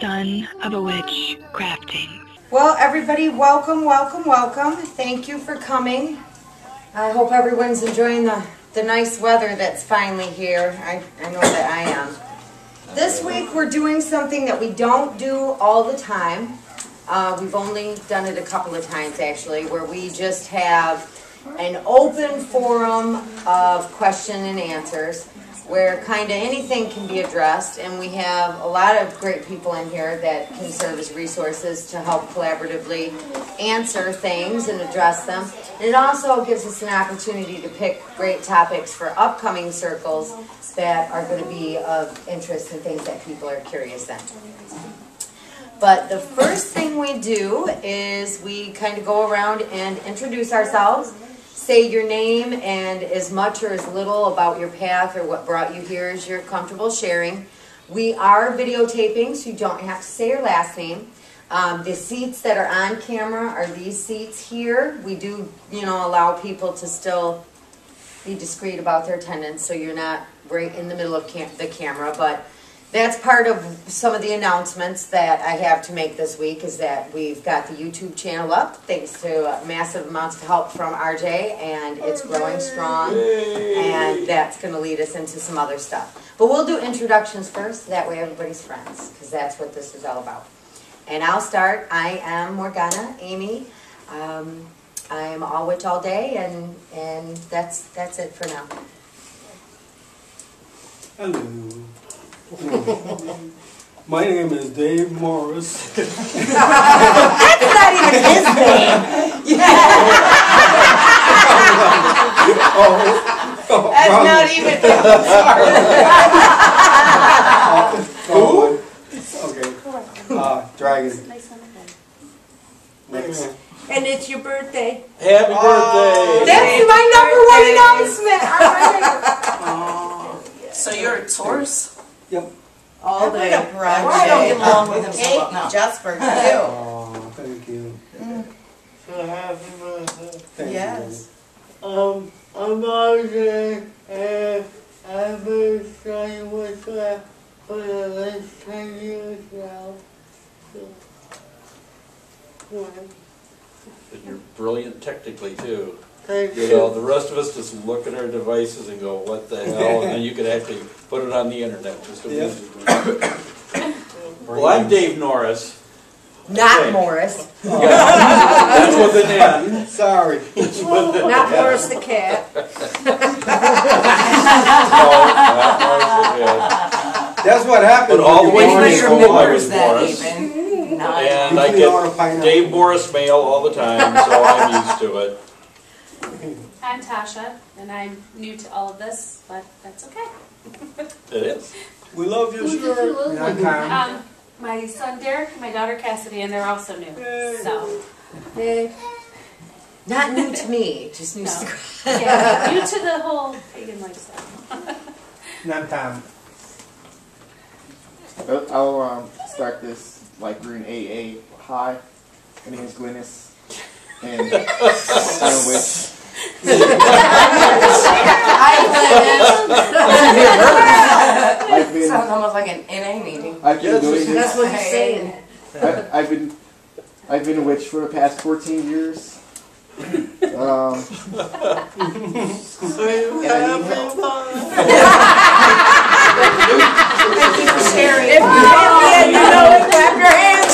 son of a witch crafting. Well, everybody, welcome, welcome, welcome. Thank you for coming. I hope everyone's enjoying the nice weather that's finally here. I know that I am. This week we're doing something that we don't do all the time. We've only done it a couple of times actually, where we just have an open forum of question and answers where kind of anything can be addressed, and we have a lot of great people in here that can serve as resources to help collaboratively answer things and address them. And it also gives us an opportunity to pick great topics for upcoming circles that are going to be of interest and things that people are curious in. But the first thing we do is we kind of go around and introduce ourselves. Say your name and as much or as little about your path or what brought you here as you're comfortable sharing. We are videotaping, so you don't have to say your last name. The seats that are on camera are these seats here. We do, allow people to still be discreet about their attendance, so you're not right in the middle of the camera. But that's part of some of the announcements that I have to make this week, is that we've got the YouTube channel up, thanks to massive amounts of help from RJ, and it's growing strong, and that's going to lead us into some other stuff. But we'll do introductions first, that way everybody's friends, because that's what this is all about. And I'll start. I am Morgana Amy. I'm all witch all day, and that's it for now. Hello. My name is Dave Morris. That's not even his name. That's not even Okay. Dragon. Next. And it's your birthday. Happy birthday! That's my number one announcement. So you're a Taurus? Yep. All day. I don't get along with him so well. Just for you. Oh, thank you. So happy birthday. Thank Yes. I'm RJ, and I've been studying with her for the last 10 years now. And you're brilliant technically too. Thank You know, the rest of us just look at our devices and go, what the hell? And then you can actually put it on the internet just immediately. Well, I'm Dave Norris. Not Okay. Morris. Yeah, that's with an N. Sorry. Not Morris the cat. No, not Morris again. That's what happened. But all the way when through you school, born. I was that Morris. even. And I get Dave Morris mail all the time, so I'm used to it. I'm Tasha, and I'm new to all of this, but that's okay. It is. We love your shirt. My son Derek and my daughter Cassidy, and they're also new. So, Not new to me, just new No. to yeah, new to the whole pagan lifestyle. Not time. I'll start this like we're in AA. Hi, my name is Glynis, and I'm a witch. I've been, Sounds almost like an NA meeting. I've been doing That's this. what he's saying. I've been a witch for the past 14 years. And I need Thank you for sharing. If you're happy and you know it, clap your hands.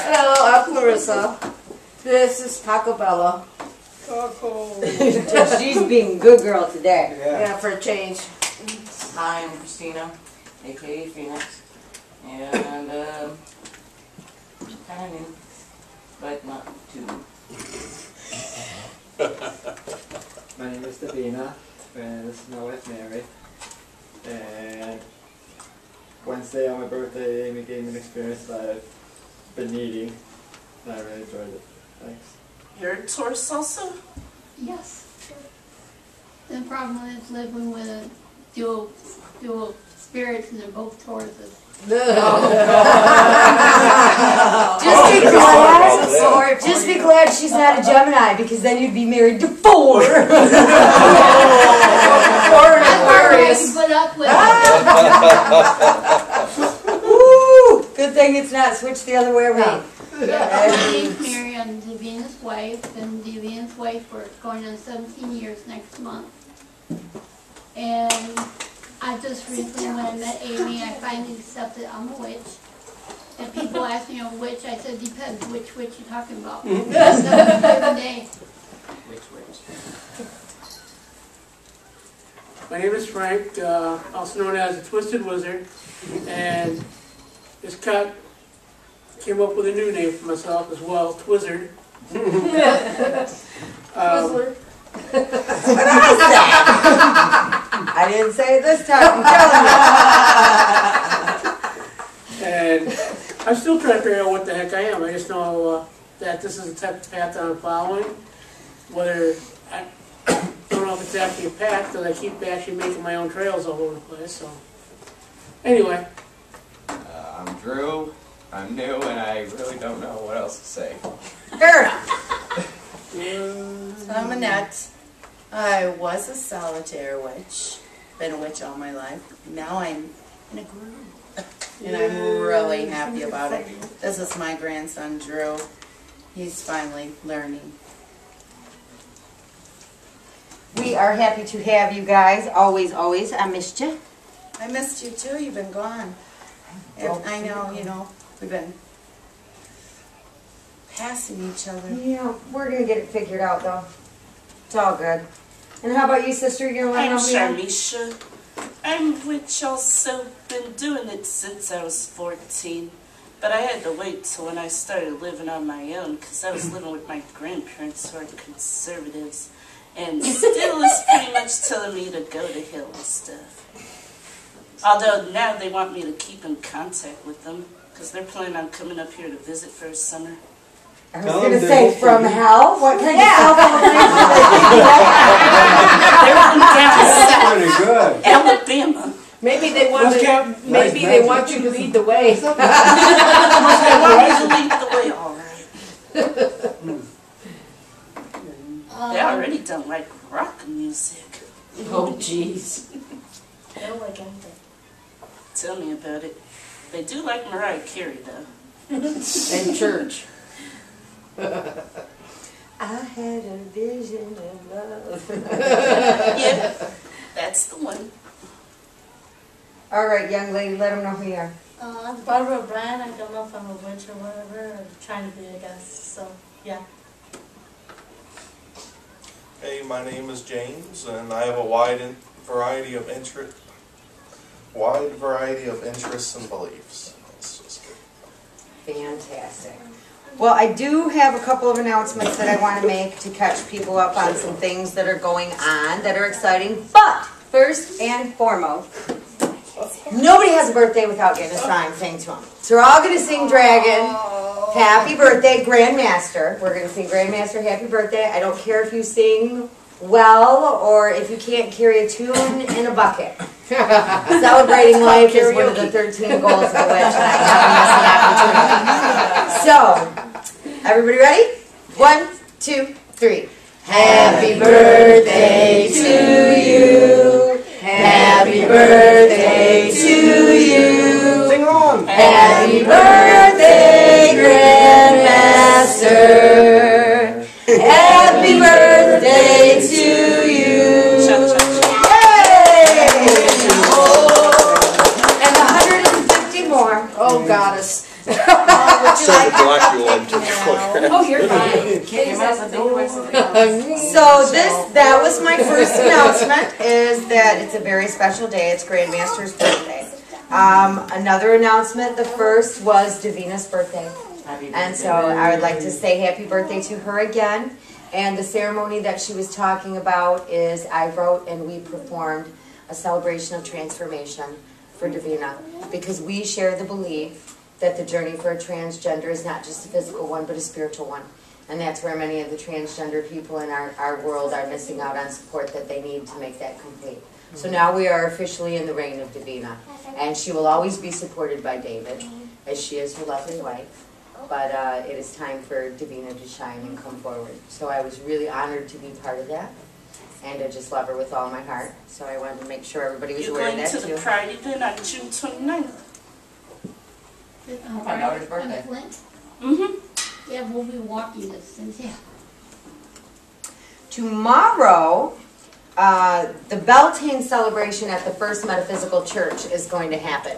Hello, I'm Clarissa. This is Taco Bella. She's being a good girl today. Yeah, for a change. Hi, I'm Christina, aka Phoenix, and kind of new, but not too new. My name is Davina, and this is my wife Mary. And Wednesday on my birthday, Amy gave me an experience that I've been needing, and I really enjoyed it. Thanks. You're a Taurus also? Yes. The problem is living with a dual spirits, and they're both Tauruses. Just be glad she's not a Gemini, because then you'd be married to 4. Woo! Good thing it's not switched the other way around. I'm named Mary. I'm Davina's wife, and Davina's wife for going on 17 years next month. And I just recently, when I met Amy, I finally accepted I'm a witch. And people ask me, a witch, I said, depends which witch you're talking about. That's every day. My name is Frank, also known as the Twisted Wizard, and this cat came up with a new name for myself as well, Twizzard. Twizzler. I didn't say it this time, I'm telling you. And I'm still trying to figure out what the heck I am. I just know that this is the type of path that I'm following. Whether I don't know if it's actually a path, because I keep actually making my own trails all over the place. So, anyway. I'm Drew. I'm new, and I really don't know what else to say. Fair enough. So I'm Annette. I was a solitaire witch. Been a witch all my life. Now I'm in a group. And I'm really happy about it. This is my grandson, Drew. He's finally learning. We are happy to have you guys. Always, always. I missed you. I missed you too. You've been gone. I know, we've been passing each other. Yeah, we're going to get it figured out, though. It's all good. And how about you, sister? You going to let I'm me know? Sharmisha. I'm witch also. Been doing it since I was 14. But I had to wait till when I started living on my own, because I was living with my grandparents who are conservatives. And still is pretty much telling me to go to hell and stuff. Although now they want me to keep in contact with them, because they're planning on coming up here to visit for a summer. I was going to say, from hell? What kind of self-celebration are they They're from down south, Alabama. Maybe they want you to lead the way. They want me to lead the way, all right. They already don't like rock music. Oh, jeez. They don't like anything. Tell me about it. They do like Mariah Carey, though. And church. I had a vision of love. Yeah, that's the one. All right, young lady, let them know who you are. I'm Barbara Brand. I don't know if I'm a witch or whatever. I'm trying to be, I guess. So, yeah. Hey, my name is James, and I have a wide variety of interests and beliefs. That's just good. Fantastic. Well, I do have a couple of announcements that I want to make to catch people up on some things that are going on that are exciting. But first and foremost, nobody has a birthday without getting a sign saying to them. So we're all going to sing Dragon, Happy Birthday, Grandmaster. We're going to sing Grandmaster, Happy Birthday. I don't care if you sing well or if you can't carry a tune in a bucket. Celebrating life is one of the 13 goals of the witch, and I haven't missed an opportunity. So, everybody ready? 1, 2, 3. Happy birthday to you. Happy birthday to you. Sing along. Happy birthday, Grandmaster. Happy birthday to you. Yay! And 150 more. Oh, goddess. Would you like Oh, you're fine. So that was my first announcement, is that it's a very special day. It's Grandmaster's birthday. Another announcement, the first was Davina's birthday. And so I would like to say happy birthday to her again. And the ceremony that she was talking about is I wrote and we performed a celebration of transformation for Davina, because we share the belief that the journey for a transgender is not just a physical one, but a spiritual one. And that's where many of the transgender people in our world are missing out on support that they need to make that complete. So now we are officially in the reign of Davina. And she will always be supported by David, as she is her lovely wife. But it is time for Davina to shine and come forward. So I was really honored to be part of that. and I just love her with all my heart. So I wanted to make sure everybody was You're aware of going that to too. the party then on June 29th. My daughter's birthday. Mm-hmm. Yeah, we'll be walking distance, yeah. Tomorrow, the Beltane celebration at the First Metaphysical Church is going to happen.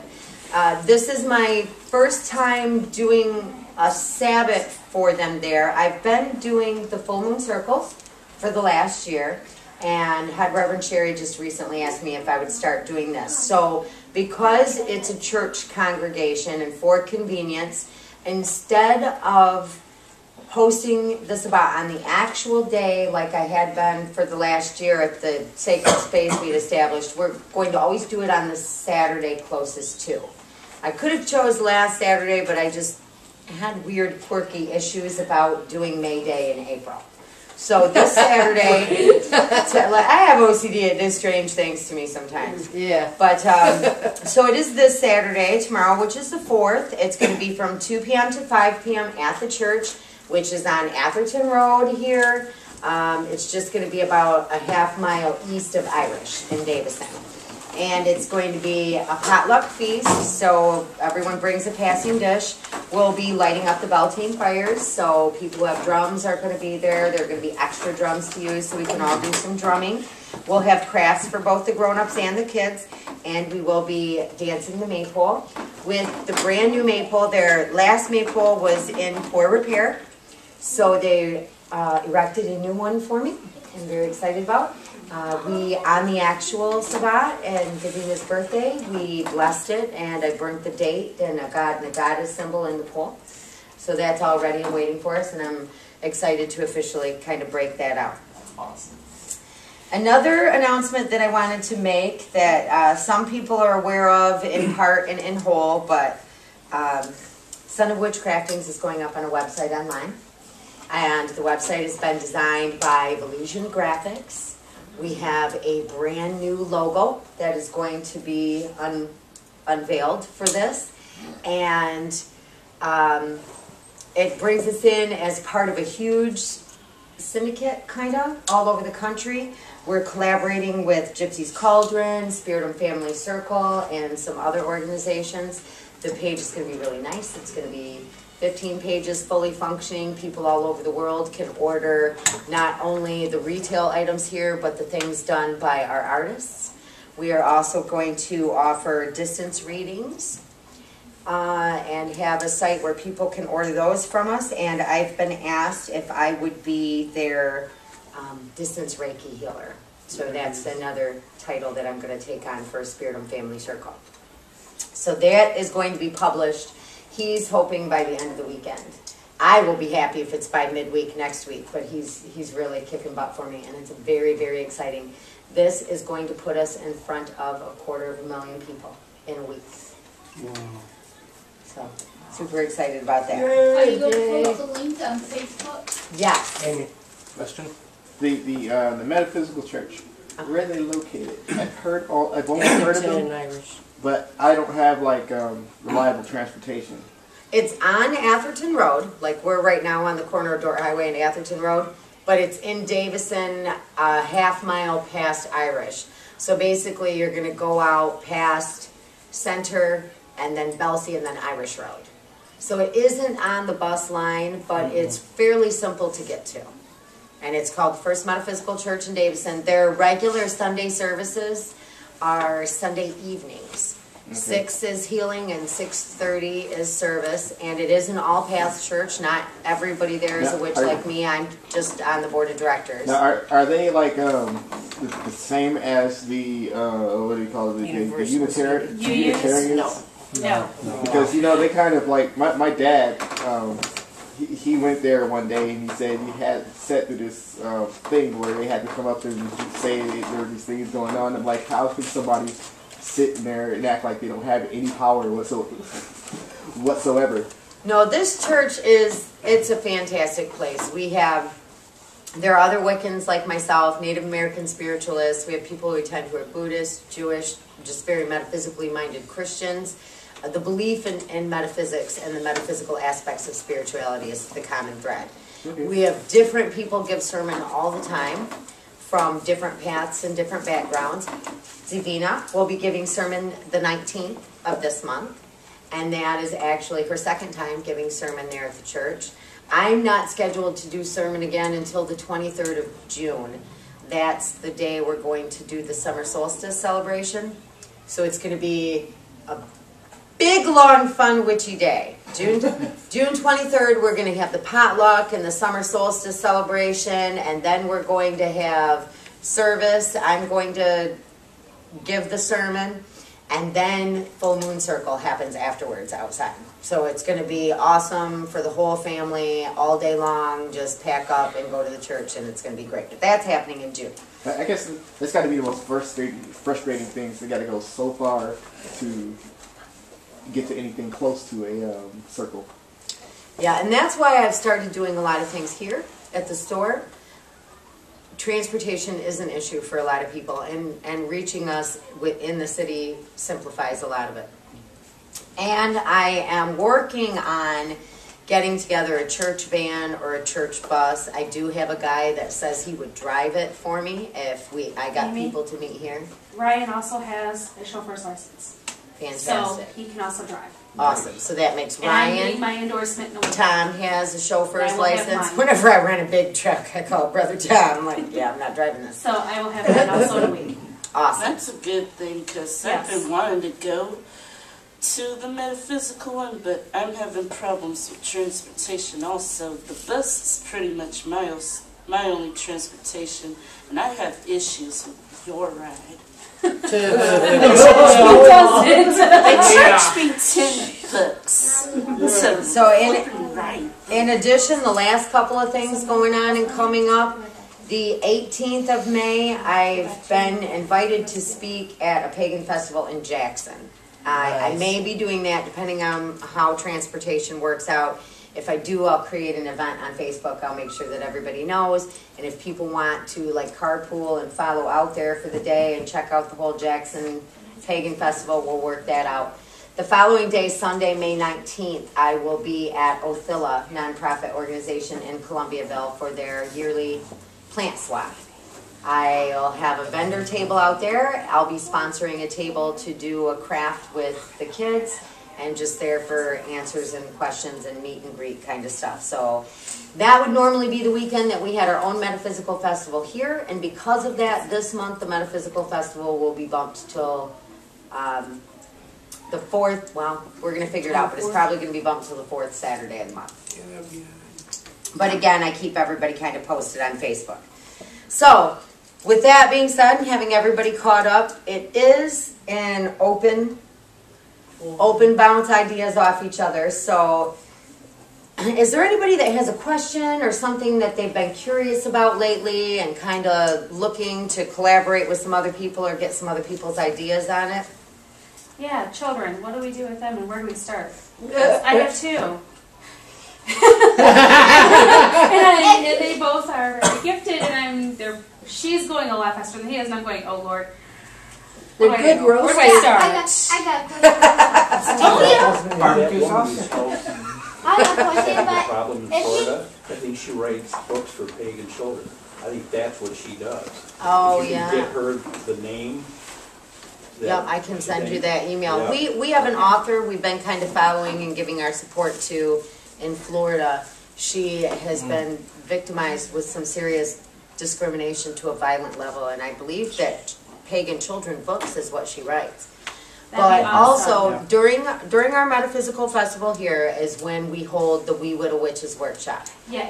This is my first time doing a Sabbath for them there. I've been doing the full moon circles for the last year, and Head Reverend Sherry just recently asked me if I would start doing this. So because it's a church congregation and for convenience, instead of hosting the Sabbat on the actual day like I had been for the last year at the sacred space we'd established, we're going to always do it on the Saturday closest to. I could have chose last Saturday, but I just had weird quirky issues about doing May Day in April. So this Saturday, I have OCD, it does strange things to me sometimes. Yeah. But, so it is this Saturday, tomorrow, which is the 4th. It's going to be from 2 p.m. to 5 p.m. at the church, which is on Atherton Road here. It's just going to be about a half-mile east of Irish in Davison. And it's going to be a potluck feast, so everyone brings a passing dish. We'll be lighting up the Beltane fires, so people who have drums are going to be there. There are going to be extra drums to use, so we can all do some drumming. We'll have crafts for both the grown-ups and the kids, and we will be dancing the maypole. With the brand new maypole, their last maypole was in poor repair, so they erected a new one for me. I'm very excited about. We, on the actual Sabbat and Davina's birthday, we blessed it, and I burnt the date and a God and a goddess symbol in the pole. So that's all ready and waiting for us, and I'm excited to officially kind of break that out. Awesome. Another announcement that I wanted to make that some people are aware of in part and in whole, but Son of Witchcraftings is going up on a website online. And the website has been designed by Elysian Graphics. We have a brand new logo that is going to be unveiled for this. And it brings us in as part of a huge syndicate, kind of, all over the country. We're collaborating with Gypsy's Cauldron, Spiritum Family Circle, and some other organizations. The page is going to be really nice. It's going to be 15 pages, fully functioning. People all over the world can order not only the retail items here, but the things done by our artists. We are also going to offer distance readings and have a site where people can order those from us. And I've been asked if I would be their distance Reiki healer. So that's another title that I'm going to take on for Spiritum Family Circle. So that is going to be published. He's hoping by the end of the weekend. I will be happy if it's by midweek next week, but he's really kicking butt for me, and it's very, very exciting. This is going to put us in front of 250,000 people in a week. Wow. So, super excited about that. Are you going to post the link on Facebook? Yes. Amy, question? The Metaphysical Church, where are they located? I've only heard of them. Irish. But I don't have like reliable transportation. It's on Atherton Road, like we're right now on the corner of Dordt Highway and Atherton Road, but it's in Davison, a half-mile past Irish. So basically you're going to go out past Center and then Belsey and then Irish Road. So it isn't on the bus line, but it's fairly simple to get to. And it's called First Metaphysical Church in Davison. Their regular Sunday services are Sunday evenings. Okay. 6 is healing and 6:30 is service, and it is an all-path church. Not everybody there is a witch like me. I'm just on the board of directors. Now, are they like the same as the what do you call it? The Unitarians? No. Because they kind of like my dad. He went there one day and he said he had set to this thing where they had to come up and say there were these things going on. I'm like, how could somebody sit in there and act like they don't have any power whatsoever? No, this church it's a fantastic place. There are other Wiccans like myself, Native American spiritualists. We have people who attend who are Buddhist, Jewish, just very metaphysically minded Christians. The belief in metaphysics and the metaphysical aspects of spirituality is the common thread. Okay. We have different people give sermon all the time, from different paths and different backgrounds. Zivina will be giving sermon the 19th of this month, and that is actually her second time giving sermon there at the church. I'm not scheduled to do sermon again until the 23rd of June. That's the day we're going to do the summer solstice celebration. So it's going to be a big, long, fun, witchy day. June 23rd, we're going to have the potluck and the summer solstice celebration, and then we're going to have service. I'm going to give the sermon, and then full moon circle happens afterwards outside. So it's going to be awesome for the whole family all day long. Just pack up and go to the church, and it's going to be great. But that's happening in June. I guess that's got to be the most frustrating thing. They got to go so far to get to anything close to a circle. Yeah, and that's why I've started doing a lot of things here at the store. Transportation is an issue for a lot of people, and reaching us within the city simplifies a lot of it. And I am working on getting together a church van or a church bus. I do have a guy that says he would drive it for me if I got Amy? people to meet here. Ryan also has a chauffeur's license. Fantastic. So he can also drive. Awesome. So that makes And I Ryan. need my endorsement. No Tom has a chauffeur's I will have license. mine. Whenever I rent a big truck, I call Brother Tom. I'm like, yeah, I'm not driving this. So I will have that also in a week. Awesome. That's a good thing, because Yes. I've been wanting to go to the metaphysical one, but I'm having problems with transportation also. The bus is pretty much my only transportation, and I have issues with your ride. They charge me $10. So in addition, the last couple of things going on and coming up, the 18th of May, I've been invited to speak at a pagan festival in Jackson. I may be doing that depending on how transportation works out. If I do, I'll create an event on Facebook. I'll make sure that everybody knows. And if people want to like carpool and follow out there for the day and check out the whole Jackson Pagan Festival, we'll work that out. The following day, Sunday, May 19th, I will be at Othilla, nonprofit organization in Columbiaville, for their yearly plant swap. I'll have a vendor table out there. I'll be sponsoring a table to do a craft with the kids, and just there for answers and questions and meet and greet kind of stuff. So that would normally be the weekend that we had our own Metaphysical Festival here, and because of that, this month the Metaphysical Festival will be bumped till the 4th, well, we're going to figure it out, but it's probably going to be bumped till the 4th Saturday of the month. But again, I keep everybody kind of posted on Facebook. So, with that being said, and having everybody caught up, it is an open bounce ideas off each other. So, is there anybody that has a question or something that they've been curious about lately and kind of looking to collaborate with some other people or get some other people's ideas on it? Yeah, children. What do we do with them, and where do we start? I have two. and they both are gifted, and she's going a lot faster than he is, and I'm going, oh Lord. They're good roast. Where do I start? I got a question. Barbecue sauce. I have a question, The but problem in if he- Florida, I think she writes books for pagan children. I think that's what she does. Oh, If you yeah. can get her the name. Yep, I can send you that email. Yeah. We have an author we've been kind of following and giving our support to in Florida. She has been victimized with some serious discrimination to a violent level, and I believe that Pagan Children Books is what she writes. That'd But be also, awesome. during our Metaphysical Festival here is when we hold the Wee Widow Witches workshop. Yeah,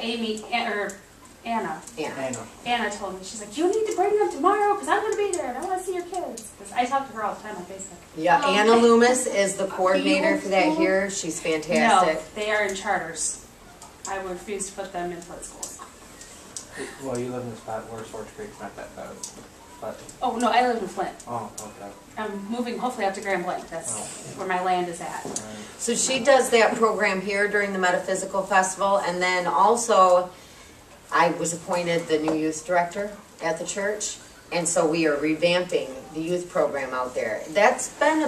Anna. Yeah. Anna told me, she's like, you need to bring them tomorrow because I'm going to be there and I want to see your kids. 'Cause I talk to her all the time on Facebook. Yeah, Oh, Anna okay. Loomis is the coordinator for that here. She's fantastic. No, they are in charters. I would refuse to put them in flood schools. Well, you live in a spot where Swartz Creek's not that bad. But, Oh, no, I live in Flint. oh, okay. I'm moving hopefully out to Grand Blanc. That's where my land is at. So she does that program here during the Metaphysical Festival, and then also I was appointed the new youth director at the church, and so we are revamping the youth program out there. That's been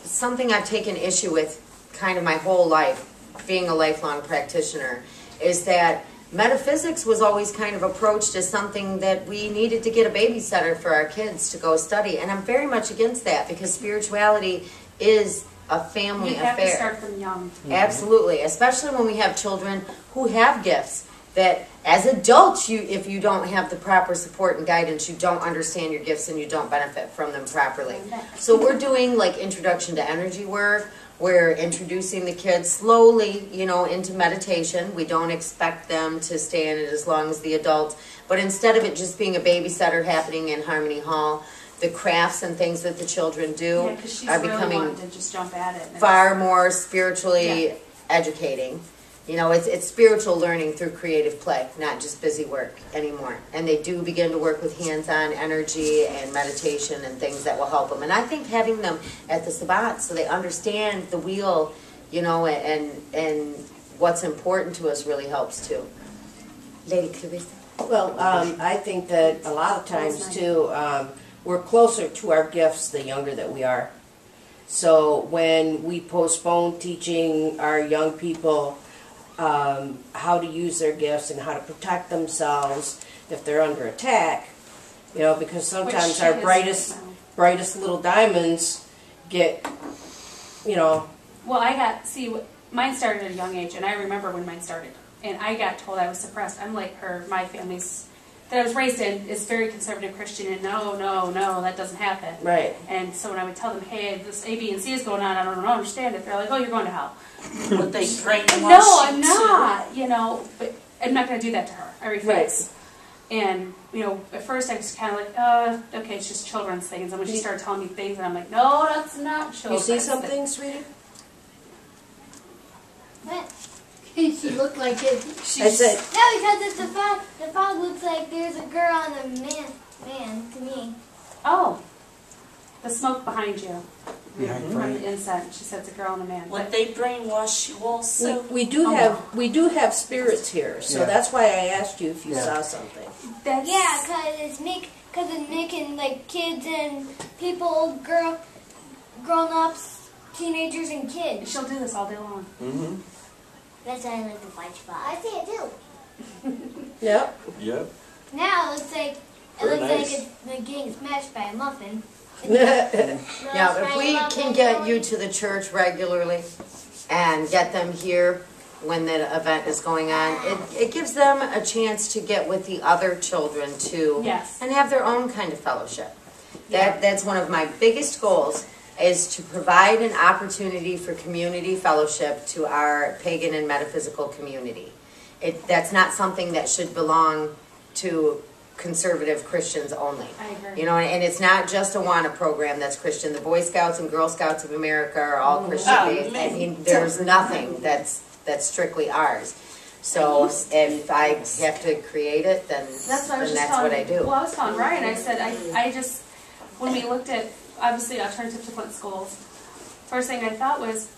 something I've taken issue with kind of my whole life, being a lifelong practitioner, is that metaphysics was always kind of approached as something that we needed to get a babysitter for our kids to go study. And I'm very much against that, because spirituality is a family You have affair. to start from young. Absolutely, especially when we have children who have gifts that as adults, if you don't have the proper support and guidance, you don't understand your gifts and you don't benefit from them properly. So we're doing like introduction to energy work. We're introducing the kids slowly, into meditation. We don't expect them to stay in it as long as the adults. But instead of it just being a babysitter happening in Harmony Hall, the crafts and things that the children do Yeah, 'cause she's are really becoming wanting to just jump at it. far more spiritually educating. It's spiritual learning through creative play, not just busy work anymore. And they do begin to work with hands-on energy and meditation and things that will help them. And I think having them at the Sabbat so they understand the wheel, and what's important to us really helps too. Lady Clarissa. Well, I think that a lot of times too, we're closer to our gifts the younger that we are. So when we postpone teaching our young people how to use their gifts and how to protect themselves if they're under attack, because sometimes our brightest little diamonds get, Well, mine started at a young age, and I remember when mine started. And I got told I was suppressed. I'm like her, my family's that I was raised in is very conservative Christian, and no, that doesn't happen. Right. And so when I would tell them, hey, this A, B, and C is going on, I don't understand it, they're like, oh, you're going to hell. Would they brainwash you? No, I'm not. But I'm not going to do that to her. I refuse. Right. And, at first I was kind of like, okay, it's just children's things. And when she started telling me things, and I'm like, no, that's not children's. You see something, sweetie? What? She looked like it. I said, no, because it's the fog looks like there's a girl and a man to me. Oh, the smoke behind you. Behind From the incense. She said it's a girl and a man. Would they brainwash you also? we do have spirits here, so that's why I asked you if you saw something. Yeah, because it's making like kids and people, grown-ups, teenagers, and kids. She'll do this all day long. Mm-hmm. That's why I like the white spot. I see it too. Yep. Yep. Now it looks like Very nice. it's like getting smashed by a muffin. Yeah, if we can get you to the church regularly and get them here when the event is going on, it gives them a chance to get with the other children too. Yes. And have their own kind of fellowship. That's one of my biggest goals, is to provide an opportunity for community fellowship to our pagan and metaphysical community. That's not something that should belong to conservative Christians only. I agree. And it's not just a Awana program that's Christian. The Boy Scouts and Girl Scouts of America are all Christian based. I mean, there's nothing that's strictly ours. So if I have to create it, then that's what I do. Well, I was telling Ryan, I said, I just, when we looked at, obviously, alternative to Flint schools, first thing I thought was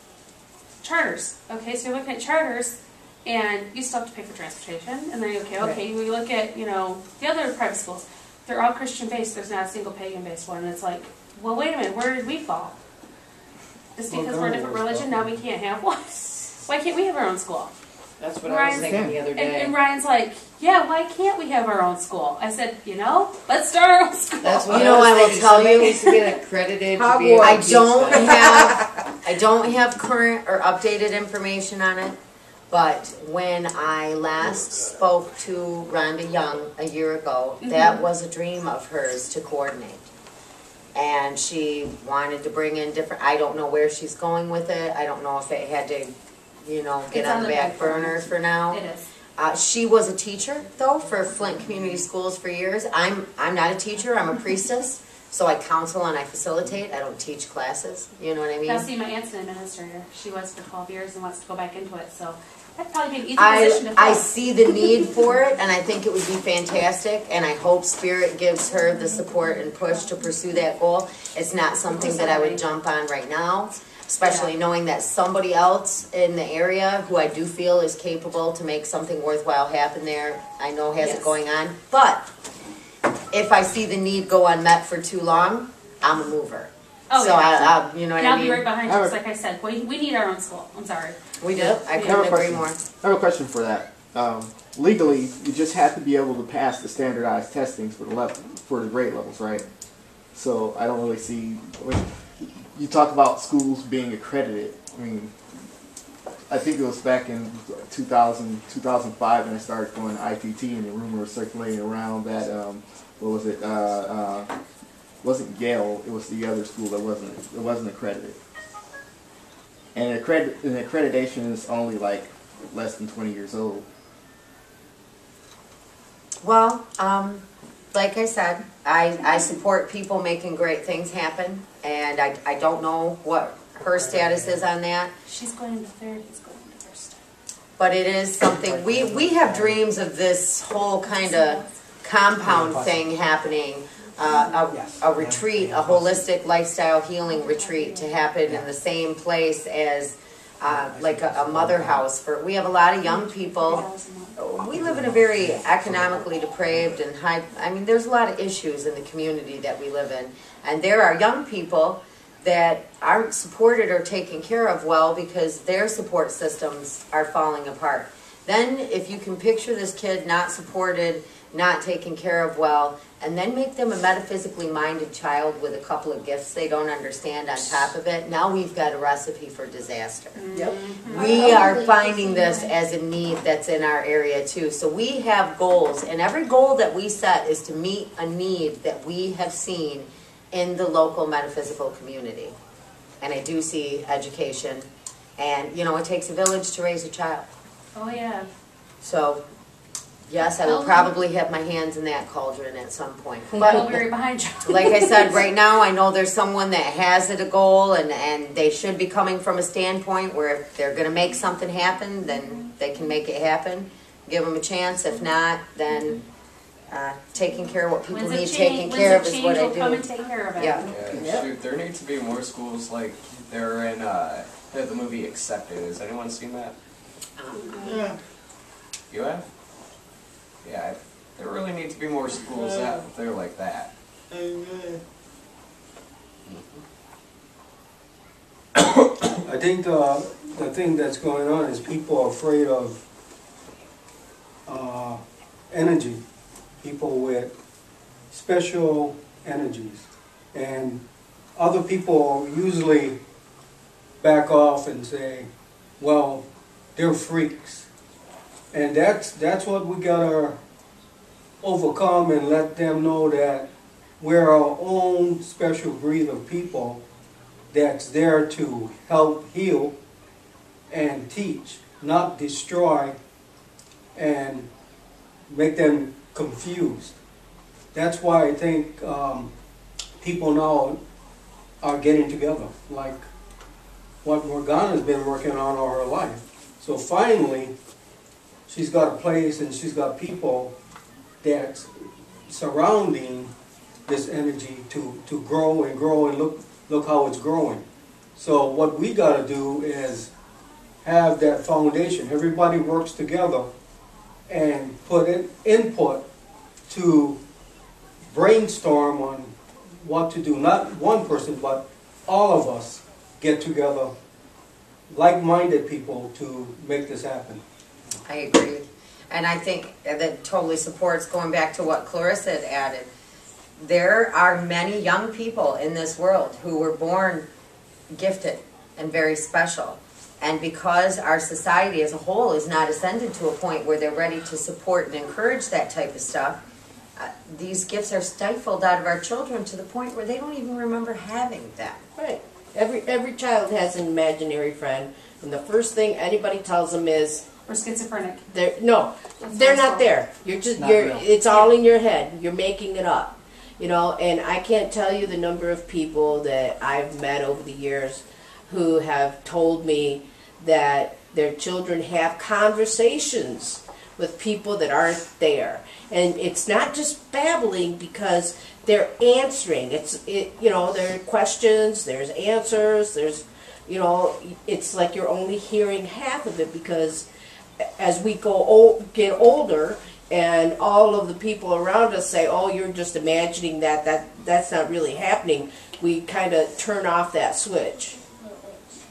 charters. Okay, so you're looking at charters, and you still have to pay for transportation, and then okay, we look at, the other private schools, they're all Christian-based, there's not a single pagan-based one, and it's like, well, wait a minute, where did we fall? Just because we're a different religion, now we can't have one? Why can't we have our own school? That's what I was thinking the other day. And Ryan's like, yeah, why can't we have our own school? I said, let's start our own school. That's what I will tell you. Needs to get accredited to be I don't have current or updated information on it, but when I last spoke to Rhonda Young a year ago, that was a dream of hers to coordinate. And she wanted to bring in different, I don't know where she's going with it. I don't know if it had to, get on the back burner for now. It is. She was a teacher, though, for Flint Community Schools for years. I'm not a teacher. I'm a priestess, so I counsel and I facilitate. I don't teach classes. You know what I mean? Now, see, my aunt's an administrator. She was for 12 years and wants to go back into it, so that'd probably be an easy position to fill. I see the need for it, and I think it would be fantastic, and I hope Spirit gives her the support and push to pursue that goal. It's not something that I would jump on right now, especially knowing that somebody else in the area who I do feel is capable to make something worthwhile happen there, I know has it going on. But if I see the need go unmet for too long, I'm a mover. Oh, so yeah. You know what and I I'll mean? be right behind you, because like I said, we need our own school. I'm sorry. We do. I couldn't agree more. I have a question for that. legally, you just have to be able to pass the standardized testings for the grade levels, right? So I don't really see, when you talk about schools being accredited. I mean, I think it was back in 2000, 2005 when I started going to IPT, and the rumor was circulating around that, what was it, wasn't Yale, it was the other school that wasn't accredited. And accreditation is only like less than 20 years old. Well, like I said, I support people making great things happen, and I don't know what her status is on that. She's going into third, he's going into first. But it is something, we have dreams of this whole kind of compound thing happening, a retreat, a holistic lifestyle healing retreat to happen in the same place as like a mother house. We have a lot of young people. We live in a very economically depraved and there's a lot of issues in the community that we live in. And there are young people that aren't supported or taken care of well because their support systems are falling apart. Then if you can picture this kid not supported, not taken care of well, and then make them a metaphysically minded child with a couple of gifts they don't understand on top of it, now we've got a recipe for disaster. Yep. We are finding this as a need that's in our area too. So we have goals, and every goal that we set is to meet a need that we have seen in the local metaphysical community. And I do see education, and you know, it takes a village to raise a child. Oh yeah. So yes, I will probably have my hands in that cauldron at some point. But we're behind you. Like I said, right now I know there's someone that has it a goal, and they should be coming from a standpoint where if they're going to make something happen, then they can make it happen. Give them a chance. If not, then taking care of what people need taken care of is what I do. Come and take care of it. Yeah, shoot, there needs to be more schools like they're in the movie Accepted. Has anyone seen that? Yeah. You have? Yeah, there really need to be more schools out there like that. I think the thing that's going on is people are afraid of energy, people with special energies, and other people usually back off and say, well, they're freaks. And that's what we gotta overcome, and let them know that we're our own special breed of people that's there to help heal and teach, not destroy and make them confused. That's why I think people now are getting together, like what Morgana's been working on all her life. So finally, she's got a place and she's got people that's surrounding this energy to grow and grow, and look how it's growing. So what we got to do is have that foundation. Everybody works together and put in input to brainstorm on what to do. Not one person, but all of us get together, like-minded people, to make this happen. I agree. And I think that totally supports going back to what Clarissa had added. There are many young people in this world who were born gifted and very special. And because our society as a whole is not ascended to a point where they're ready to support and encourage that type of stuff, these gifts are stifled out of our children to the point where they don't even remember having them. Right. Every child has an imaginary friend, and the first thing anybody tells them is, "We're schizophrenic." They're not there. It's all in your head. You're making it up. You know, and I can't tell you the number of people that I've met over the years who have told me that their children have conversations with people that aren't there. And it's not just babbling, because they're answering. There are questions, there's answers, it's like you're only hearing half of it, because as we get older, and all of the people around us say, oh, you're just imagining that's not really happening, we kind of turn off that switch.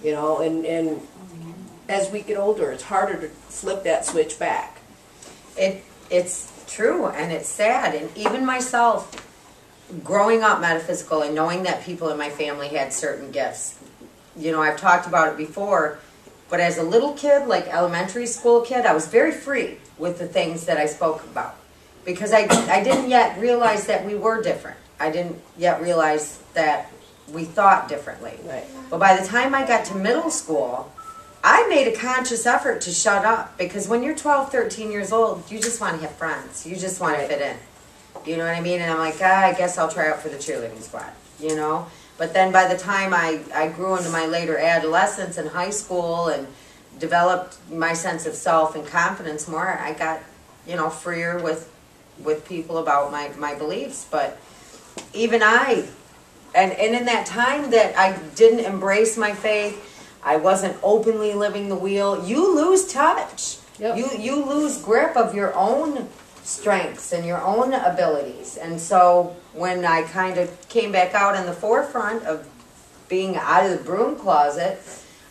And as we get older, it's harder to flip that switch back. It's true and it's sad. And even myself, growing up metaphysical and knowing that people in my family had certain gifts, you know, I've talked about it before, but as a little kid, like elementary school kid, I was very free with the things that I spoke about. Because I didn't yet realize that we were different. I didn't yet realize that we thought differently. Right. But by the time I got to middle school, I made a conscious effort to shut up. Because when you're 12, 13 years old, you just want to have friends. You just want to fit in. You know what I mean? And I'm like, I guess I'll try out for the cheerleading squad, you know? But then by the time I grew into my later adolescence and high school and developed my sense of self and confidence more, I got, you know, freer with people about my beliefs. But even and in that time that I didn't embrace my faith, I wasn't openly living the wheel, you lose touch. Yep. You lose grip of your own strengths and your own abilities. And so when I kind of came back out in the forefront of being out of the broom closet,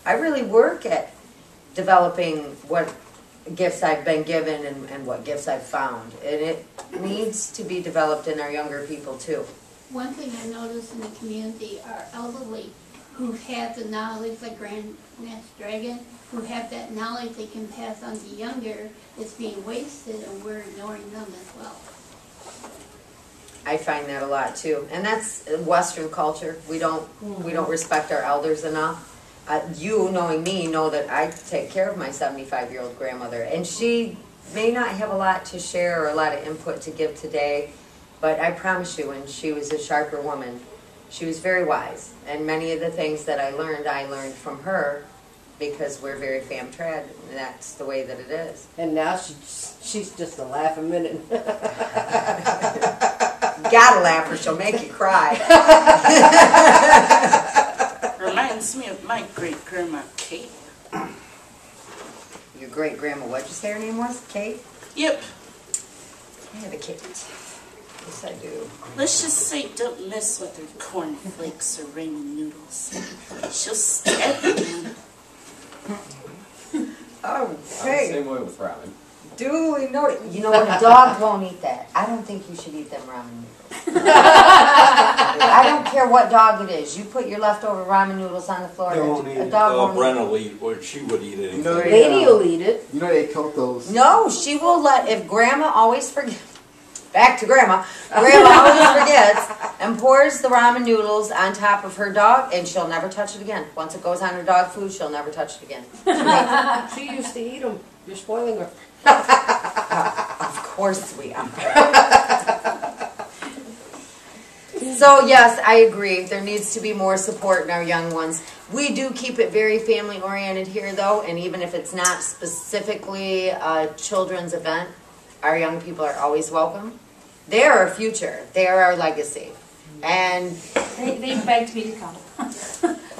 I really work at developing what gifts I've been given and what gifts I've found. And it needs to be developed in our younger people too. One thing I noticed in the community are elderly who have the knowledge, like Grandmaster Dragon, who have that knowledge they can pass on to younger. It's being wasted and we're ignoring them as well. I find that a lot too. And that's Western culture. We don't respect our elders enough. You, knowing me, know that I take care of my 75-year-old grandmother. And she may not have a lot to share or a lot of input to give today, but I promise you, when she was a sharper woman, she was very wise. And many of the things that I learned from her, because we're very fam-trad, and that's the way that it is. And now she's just a laughing minute. Gotta laugh or she'll make you cry. Reminds me of my great-grandma, Kate. Your great-grandma, what'd you say her name was? Kate? Yep. I have a Kate. Yes, I do. Let's just say don't mess with her cornflakes or ramen noodles. She'll stab you. Oh, I'm the hey. same way with ramen. Duly noted. You know what? A dog won't eat that. I don't think you should eat them ramen noodles. I don't care what dog it is. You put your leftover ramen noodles on the floor. A dog won't eat it. Brenna will eat, or she would eat anything. You know Lady will eat it. You know they cook those. No, she will let, if Grandma always forgets, back to Grandma, Grandma always forgets and pours the ramen noodles on top of her dog, and she'll never touch it again. Once it goes on her dog food, she'll never touch it again. She used to eat them. You're spoiling her. Of course we are. So yes, I agree. There needs to be more support in our young ones. We do keep it very family oriented here though, and even if it's not specifically a children's event, our young people are always welcome. They're our future. They're our legacy. And they begged me to come.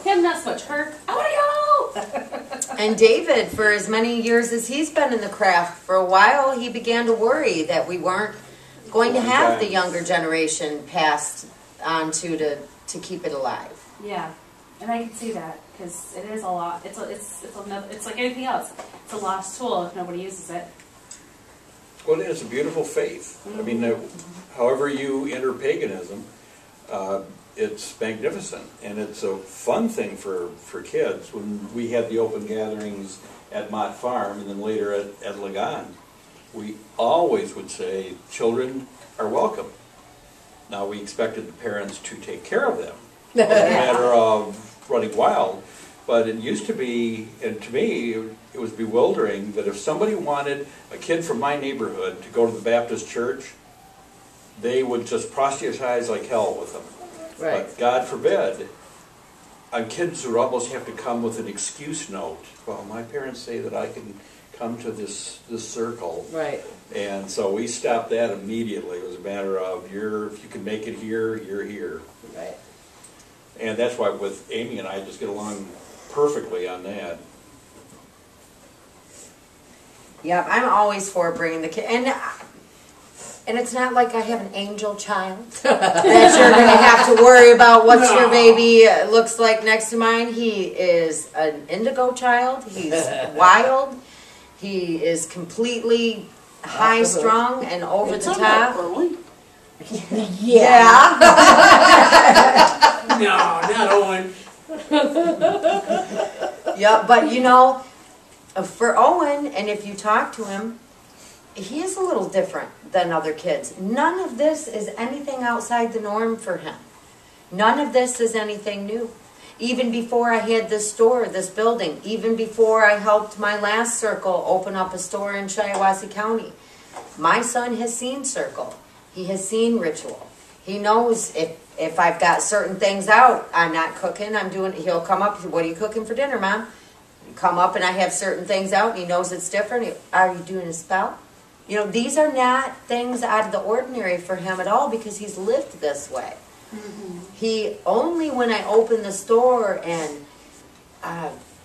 Him, not so much her. I want to go! And David, for as many years as he's been in the craft, for a while he began to worry that we weren't going to have the younger generation passed on to keep it alive. Yeah, and I can see that because it is a lot. It's like anything else. It's a lost tool if nobody uses it. Well, it is a beautiful faith. I mean, however you enter paganism, it's magnificent, and it's a fun thing for kids. When we had the open gatherings at Mott Farm and then later at Lagan, we always would say children are welcome. Now, we expected the parents to take care of them. It was a matter of running wild. But it used to be, and to me, it was bewildering that if somebody wanted a kid from my neighborhood to go to the Baptist church, they would just proselytize like hell with them. Right. But God forbid, kids would almost have to come with an excuse note. Well, my parents say that I can come to this circle. Right. And so we stopped that immediately. It was a matter of, if you can make it here, you're here. Right. And that's why with Amy and I just get along perfectly on that. Yep, I'm always for bringing the kid. And it's not like I have an angel child that you're going to have to worry about what your baby looks like next to mine. He is an indigo child. He's wild. He is completely high strung and over You're the talking about top. Owen? Yeah. No, not Owen. Yeah, but you know, for Owen, and if you talk to him, he is a little different than other kids. None of this is anything outside the norm for him. None of this is anything new. Even before I had this store, this building, even before I helped my last Circle open up a store in Shiawassee County, my son has seen Circle. He has seen Ritual. He knows if I've got certain things out, I'm not cooking, I'm doing, he'll come up, what are you cooking for dinner, Mom? Come up and I have certain things out and he knows it's different. Are you doing a spell? You know, these are not things out of the ordinary for him at all because he's lived this way. Mm-hmm. He only when I opened the store and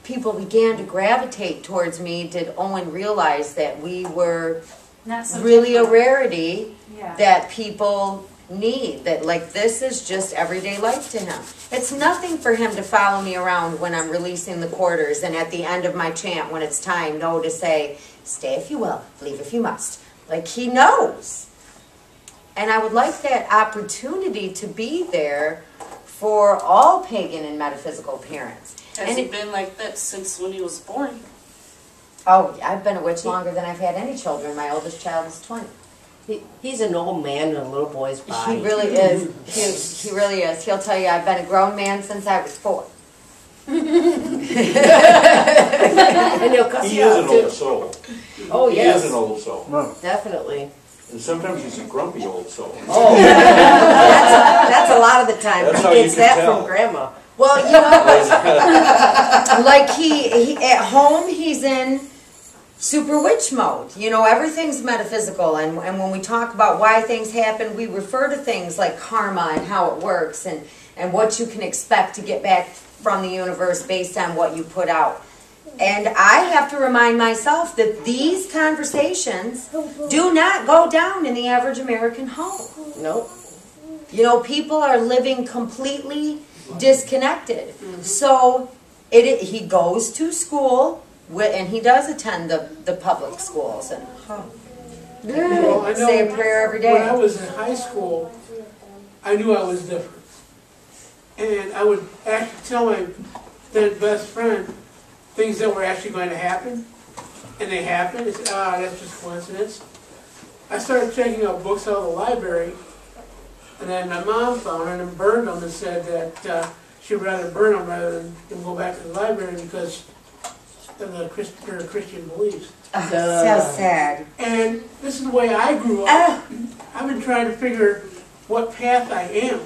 people began to gravitate towards me did Owen realize that we were Not so really different. a rarity Yeah. that people need. That like this is just everyday life to him. It's nothing for him to follow me around when I'm releasing the quarters and at the end of my chant when it's time, to say, stay if you will, leave if you must. Like he knows. And I would like that opportunity to be there for all pagan and metaphysical parents. Has And he it- been like that since when he was born? Oh, I've been a witch longer than I've had any children. My oldest child is 20. He's an old man in a little boy's body. He really is. He really is. He'll tell you I've been a grown man since I was 4. And he'll cuss He you is out an too. old soul. Oh, He yes. is an old soul. Definitely. And sometimes he's a grumpy old soul. Oh, that's a lot of the time. That's He how you gets can that tell. from Grandma. Well, you know, like he at home he's in super witch mode. You know, everything's metaphysical, and when we talk about why things happen, we refer to things like karma and how it works, and what you can expect to get back from the universe based on what you put out. And I have to remind myself that these conversations do not go down in the average American home. Nope. You know, people are living completely disconnected. So he goes to school, and he does attend the public schools, and Well, I know say a prayer every day. When I was in high school, I knew I was different. And I would actually tell my then best friend things that were actually going to happen. And they happened. It's, that's just coincidence. I started checking out books out of the library. And then my mom found them and burned them and said that she'd rather burn them rather than go back to the library because of her Christian beliefs. So sad. And this is the way I grew up. I've been trying to figure what path I am.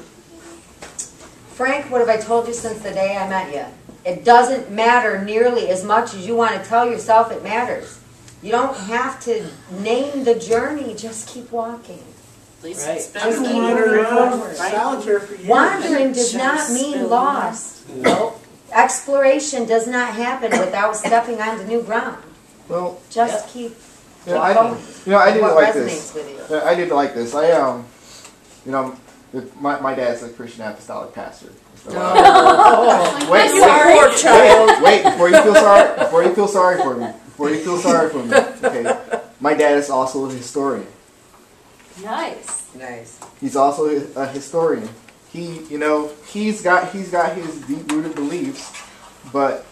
Frank, what have I told you since the day I met you? It doesn't matter nearly as much as you want to tell yourself it matters. You don't have to name the journey, just keep walking. Right. I've been wandering around solitaire for years. Wandering does not mean lost. Nope. Exploration does not happen without stepping onto new ground. Well, Just keep I going. didn't What like resonates this. with you. I didn't like this. My dad's a Christian apostolic pastor. So, wait, before you feel sorry for me. Okay, my dad is also a historian. Nice. Nice. He's also a historian. He's got his deep-rooted beliefs, but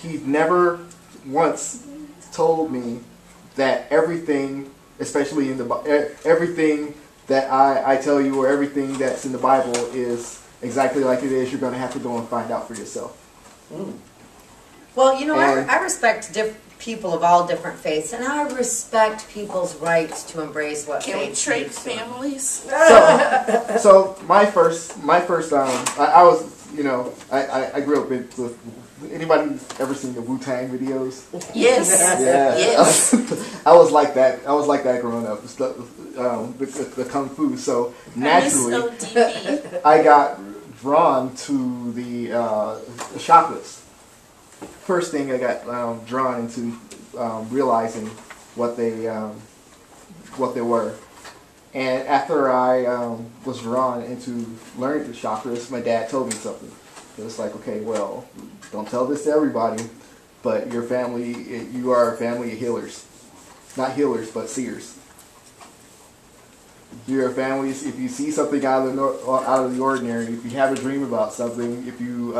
he never once told me that everything, especially in everything that I tell you or everything that's in the Bible is exactly like it is. You're going to have to go and find out for yourself. Well, you know, And- I respect people of all different faiths, and I respect people's right to embrace what Can we faith trade needs to. families? So my first, I was, I grew up with anybody ever seen the Wu-Tang videos? Yes. Yeah. Yes. I was like that growing up. The kung fu. So naturally, ODB. I got drawn to the chakras. First thing I got drawn into realizing what they were. And after I was drawn into learning the chakras, my dad told me something. It was like, okay, well, don't tell this to everybody, but you are a family of healers. not healers, but seers. Your families, if you see something out of the ordinary, if you have a dream about something, if you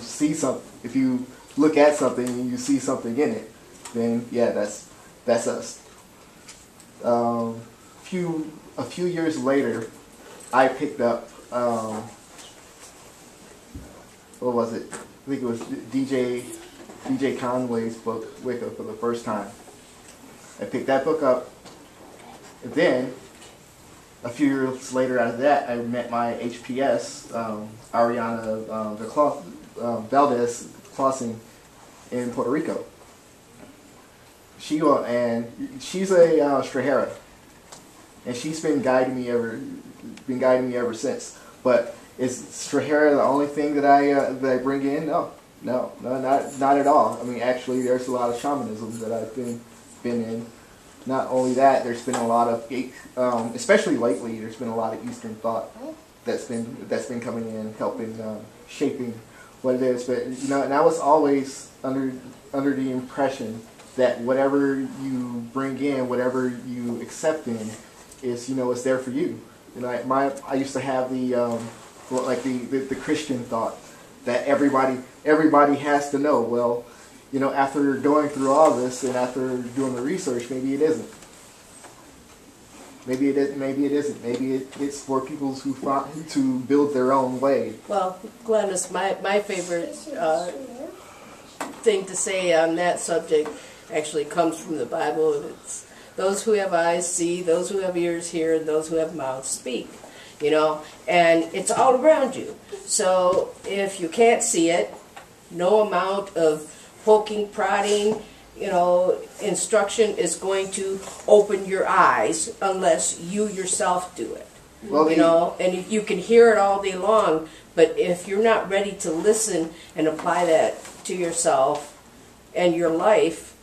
see something, if you look at something and you see something in it, then yeah, that's us. A few years later, I picked up what was it? I think it was DJ Conway's book Wicca for the first time. I picked that book up, and then a few years later after that, I met my HPS, Ariana Valdez Clausen in Puerto Rico. She's a Strahera, and she's been guiding me ever since. But is Strahera the only thing that I bring in? No, not at all. I mean, actually, there's a lot of shamanism that I've been in. Not only that, there's been a lot of, especially lately, there's been a lot of Eastern thought that's been coming in, helping shaping what it is. But and I was always under the impression that whatever you bring in, whatever you accept in, is it's there for you. I used to have the Christian thought that everybody has to know. Well, after going through all this and after doing the research, maybe it isn't. Maybe it isn't. Maybe it's for people to build their own way. Well, Glennis, my favorite thing to say on that subject actually comes from the Bible. It's those who have eyes see, those who have ears hear, and those who have mouths speak. And it's all around you. So if you can't see it, no amount of poking, prodding, instruction is going to open your eyes unless you yourself do it. Well, and you can hear it all day long, but if you're not ready to listen and apply that to yourself and your life.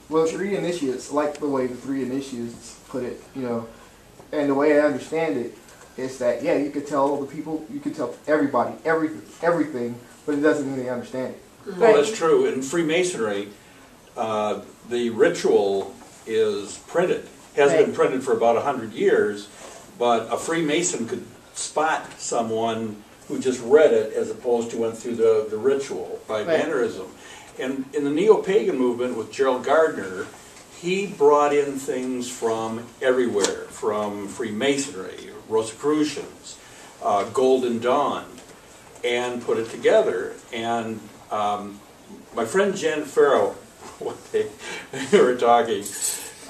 Well, three initiates, like the way the three initiates put it, and the way I understand it is that, yeah, you could tell the people, you could tell everybody, everything, but it doesn't mean they understand it. Well, that's true. In Freemasonry, the ritual is printed. Hasn't been printed for about 100 years, but a Freemason could spot someone who just read it as opposed to went through the ritual by mannerism. And in the neo-pagan movement with Gerald Gardner, he brought in things from everywhere, from Freemasonry, Rosicrucians, Golden Dawn, and put it together. And my friend Jen Farrow, one day we were talking,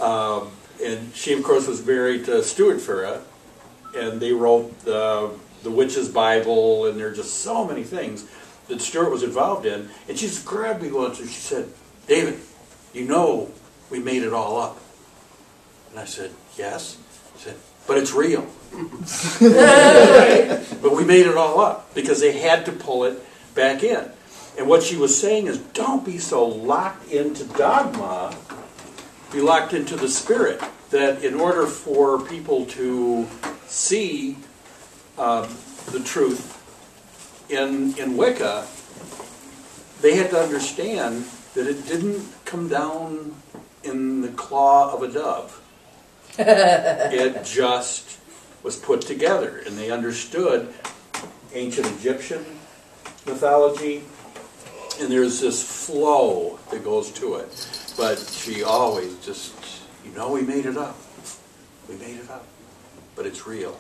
and she of course was married to Stuart Farrow, and they wrote the Witch's Bible, and there are just so many things that Stuart was involved in. And she just grabbed me once and she said, "David, we made it all up." And I said, "Yes." She said, "But it's real." But we made it all up because they had to pull it back in. And what she was saying is, don't be so locked into dogma, be locked into the spirit, that in order for people to see the truth in Wicca, they had to understand that it didn't come down in the claw of a dove. It just was put together, and they understood ancient Egyptian mythology, and there's this flow that goes to it. But she always just, we made it up. We made it up. But it's real.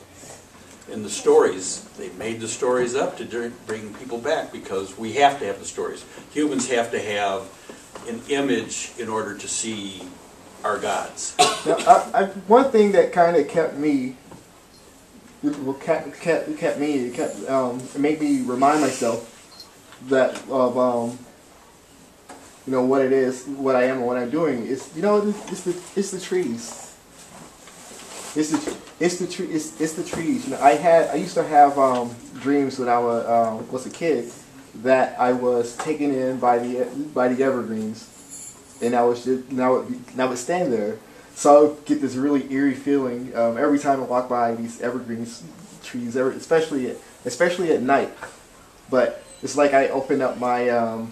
In the stories, they made the stories up to bring people back, because we have to have the stories. Humans have to have an image in order to see our gods. Now, one thing that kind of kept me, it made me remind myself that of what it is, what I am, and what I'm doing is it's the trees. It's the trees. I used to have dreams when I was a kid that I was taken in by the evergreens, and I would stand there. So I would get this really eerie feeling every time I walk by these evergreens trees, especially at night. But it's like I opened up my I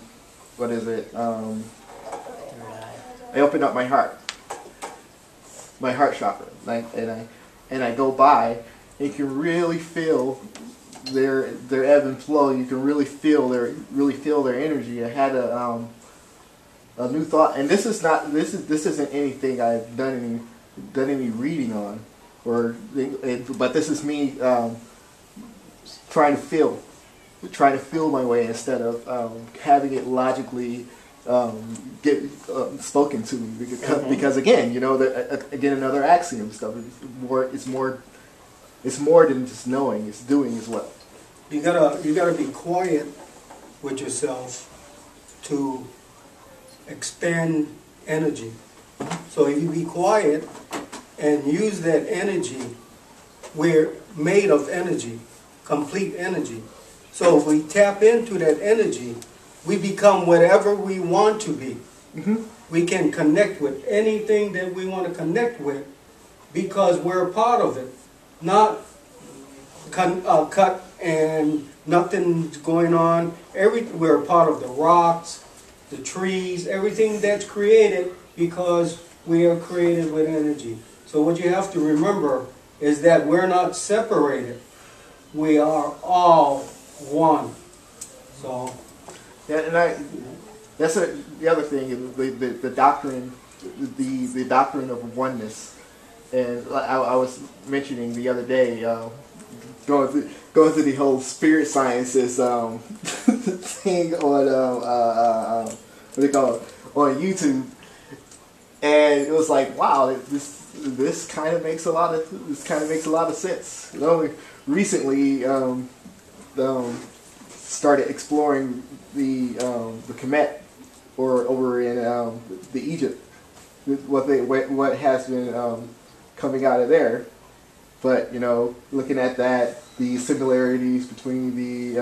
opened up my heart, my heart chakra, and I go by, and you can really feel their ebb and flow. You can really feel their energy. I had a new thought, and this isn't anything I've done any reading on, but this is me trying to feel my way instead of having it logically get spoken to me, because again, again, another axiom stuff. It's more than just knowing; it's doing as well. You gotta be quiet with yourself to expand energy. So if you be quiet and use that energy, we're made of energy, complete energy. So if we tap into that energy, we become whatever we want to be. We can connect with anything that we want to connect with because we're a part of it. Not cut and nothing's going on. We're a part of the rocks, the trees, everything that's created because we are created with energy. So what you have to remember is that we're not separated. We are all one. So, yeah, and that's the other thing, the doctrine, the doctrine of oneness. And I was mentioning the other day, going through the whole spirit sciences thing on what do you call it, on YouTube, and it was like, wow, this kind of makes a lot of sense. Recently started exploring the Kemet, or over in the Egypt, what has been coming out of there. But looking at that, the similarities between the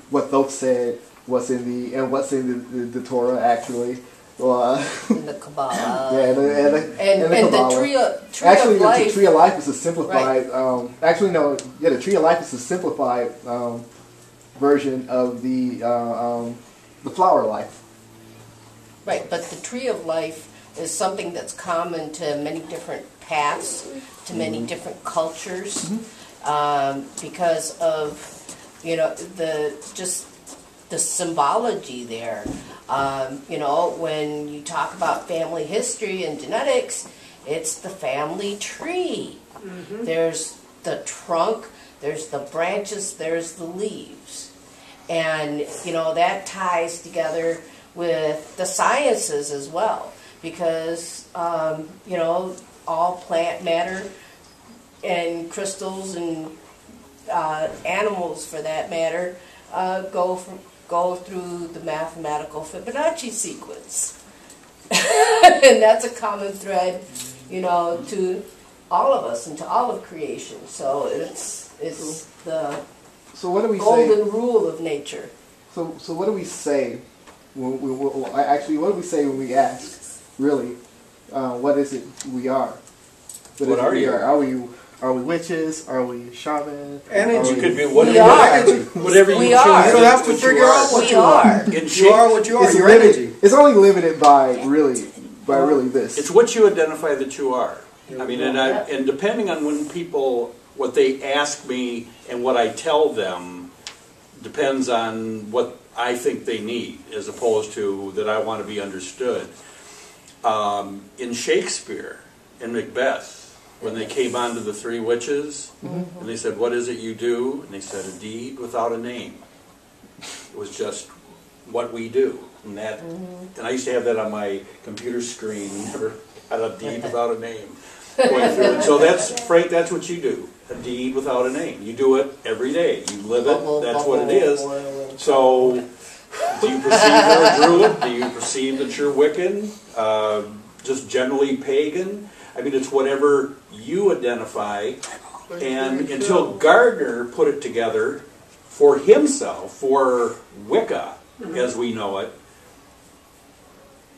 what Thoth said, what's in the Torah actually. And the Kabbalah. Yeah, and the tree actually, of life. The tree of life is a simplified. Right. The tree of life is a simplified version of the flower life. Right, but the tree of life is something that's common to many different paths, to many different cultures, because of the symbology there. When you talk about family history and genetics, it's the family tree. There's the trunk, there's the branches, there's the leaves. And, that ties together with the sciences as well. Because, all plant matter and crystals and animals, for that matter, go through the mathematical Fibonacci sequence. And that's a common thread, to all of us and to all of creation. So it's the golden rule of nature. So what do we say when we ask, really, what is it we are? What are you? Are we witches? Are we shamans? Energy. You could be whatever you choose. are. You don't have to figure out what you are. You are what you are. Your energy. It's only limited by really this. It's what you identify that you are. I mean, and depending on what they ask me and what I tell them, depends on what I think they need, as opposed to that I want to be understood. In Shakespeare, in Macbeth, when they came on to the three witches, and they said, "What is it you do?" and they said, "A deed without a name." It was just what we do, and I used to have that on my computer screen. Never had a deed without a name going through it. So Frank, that's what you do. A deed without a name. You do it every day. You live it. That's what it is. So, do you perceive you're a druid? Do you perceive that you're Wiccan? Just generally pagan? I mean, it's whatever you identify. And until Gardner put it together for himself, for Wicca, as we know it,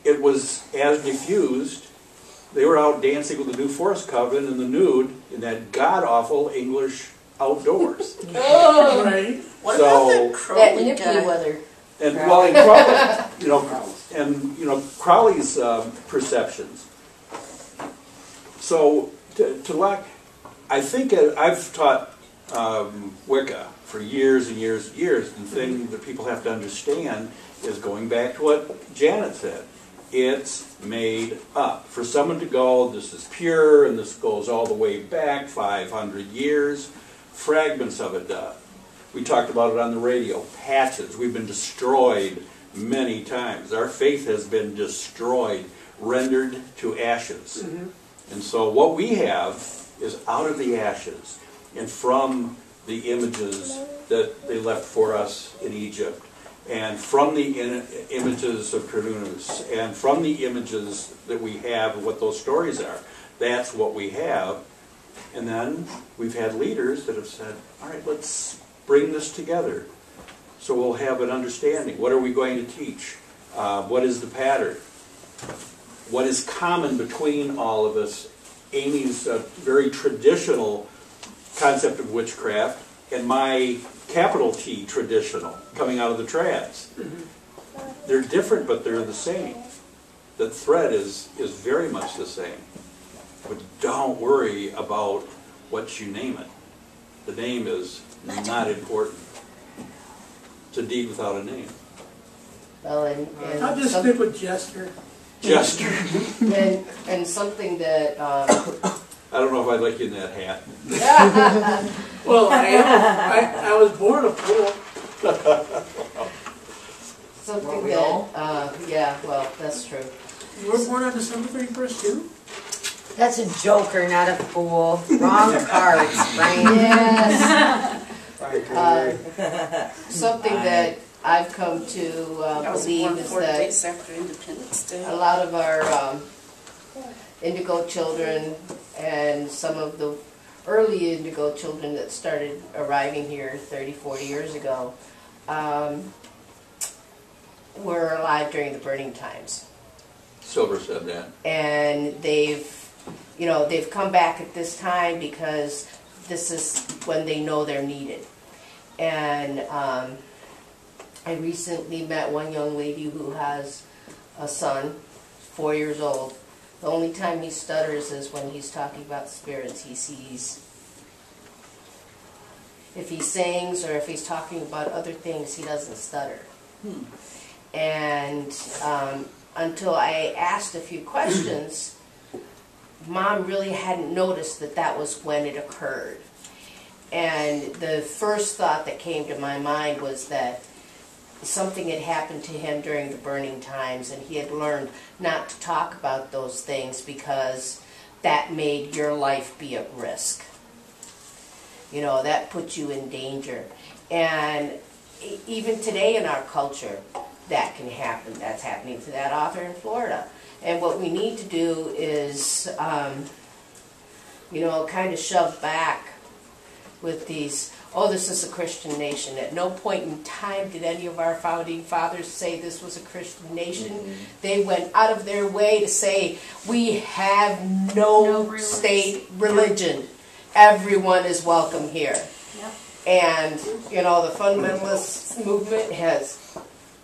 it was as diffused. They were out dancing with the New Forest Coven in the nude in that god-awful English outdoors. Oh, right. What about that Crowley guy? Weather. And Crowley, Crowley's perceptions. So to lack, I think I've taught Wicca for years and years and years. The thing that people have to understand is going back to what Janet said. It's made up. For someone to go, this is pure, and this goes all the way back 500 years, fragments of it does. We talked about it on the radio. Patches. We've been destroyed many times. Our faith has been destroyed, rendered to ashes. And so what we have is out of the ashes and from the images that they left for us in Egypt, and from the images of Cernunnos, and from the images that we have of what those stories are. That's what we have. And then we've had leaders that have said, all right, let's bring this together so we'll have an understanding. What are we going to teach? What is the pattern? What is common between all of us? Amy's very traditional concept of witchcraft, and my capital T traditional, coming out of the trads. They're different, but they're the same. The thread is very much the same. But don't worry about what you name it. The name is not important. It's a deed without a name. Well, and I'll just stick with Jester. Jester. and something that I don't know if I'd like you in that hat. Well, I was born a fool. something that yeah, well, that's true. You were born on December 31st too? That's a joker, not a fool. Wrong cards, Frank. Yes. Something that I've come to I was believe born is 4 that days after Independence Day. a lot of our indigo children and some of the early indigo children that started arriving here 30, 40 years ago were alive during the burning times. Silver said that. And they've come back at this time because this is when they know they're needed. And I recently met one young lady who has a son, 4 years old. The only time he stutters is when he's talking about spirits he sees. If he sings or if he's talking about other things, he doesn't stutter. And until I asked a few questions, Mom really hadn't noticed that that was when it occurred. And the first thought that came to my mind was that something had happened to him during the burning times, and he had learned not to talk about those things because that made your life be at risk. You know, that puts you in danger. And even today in our culture, that can happen. That's happening to that author in Florida. And what we need to do is, kind of shove back with these, oh, this is a Christian nation. At no point in time did any of our founding fathers say this was a Christian nation. They went out of their way to say, we have no state religion. Everyone is welcome here. And, the fundamentalist movement has,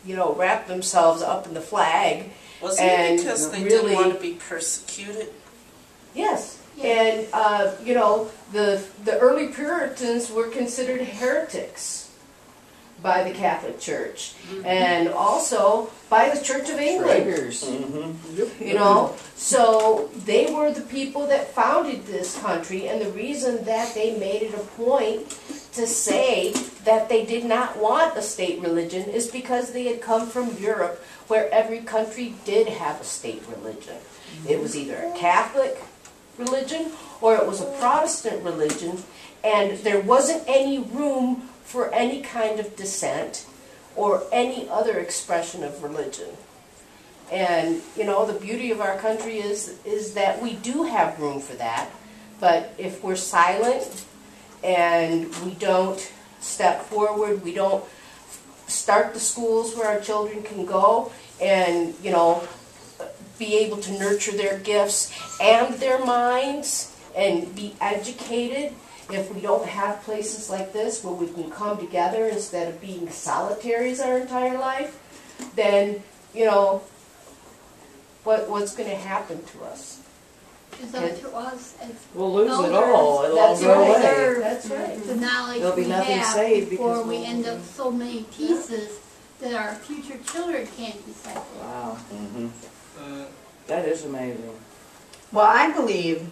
wrapped themselves up in the flag. Wasn't it because they didn't want to be persecuted? Yes. And, the early Puritans were considered heretics by the Catholic Church. And also by the Church of England. So they were the people that founded this country, and the reason that they made it a point to say that they did not want a state religion is because they had come from Europe, where every country did have a state religion. It was either a Catholic religion or it was a Protestant religion, and there wasn't any room for any kind of dissent or any other expression of religion. And, the beauty of our country is that we do have room for that, but if we're silent and we don't step forward, we don't start the schools where our children can go and, be able to nurture their gifts and their minds and be educated, if we don't have places like this where we can come together instead of being solitaries our entire life, then, what's going to happen to us? It's up to us as We'll lose it elders all. It'll That's all go right. away. preserve That's right. the knowledge There'll be we nothing have saved before because we we'll- end up so many pieces that our future children can't decipher. Wow. Mm-hmm. That is amazing. Well, I believe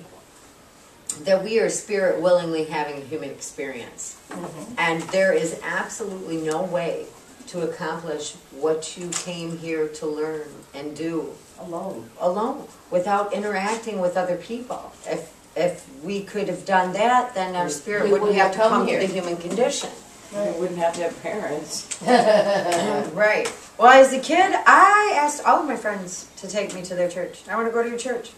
that we are spirit willingly having a human experience. And there is absolutely no way to accomplish what you came here to learn and do alone without interacting with other people. If we could have done that, then our spirit We wouldn't have to come here. to the human condition. We wouldn't have to have parents. Right. Well, as a kid, I asked all of my friends to take me to their church. I want to go to your church.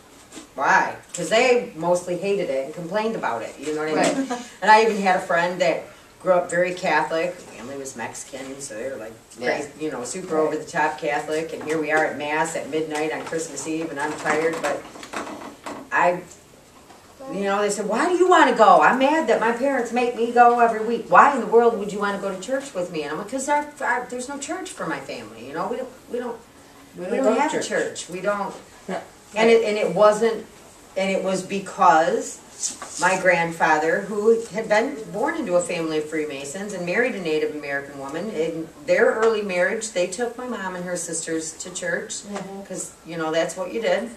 Why? Because they mostly hated it and complained about it. You know what I mean? And I even had a friend that grew up very Catholic. The family was Mexican, so they were like, crazy, you know, super over the top Catholic. And here we are at Mass at midnight on Christmas Eve, and I'm tired, but you know, they said, why do you want to go? I'm mad that my parents make me go every week. Why in the world would you want to go to church with me? And I'm like, because there's no church for my family. You know, we don't have a church. We don't. And it wasn't, and it was because my grandfather, who had been born into a family of Freemasons and married a Native American woman, in their early marriage, they took my mom and her sisters to church because, you know, that's what you did.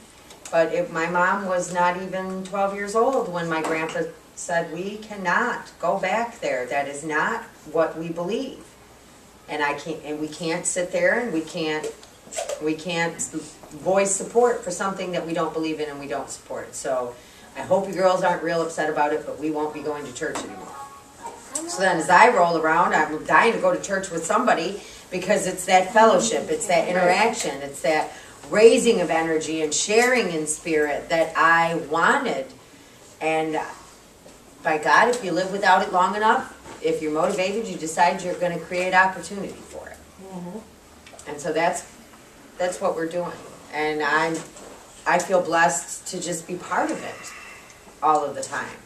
But my mom was not even 12 years old when my grandpa said, we cannot go back there. That is not what we believe. And we can't sit there and we can't voice support for something that we don't believe in and we don't support. So I hope you girls aren't real upset about it, but we won't be going to church anymore. So then as I roll around, I'm dying to go to church with somebody because it's that fellowship, it's that interaction, it's that raising of energy and sharing in spirit that I wanted. And by God, if you live without it long enough, if you're motivated, you decide you're going to create opportunity for it. And so that's what we're doing. And I feel blessed to just be part of it all of the time.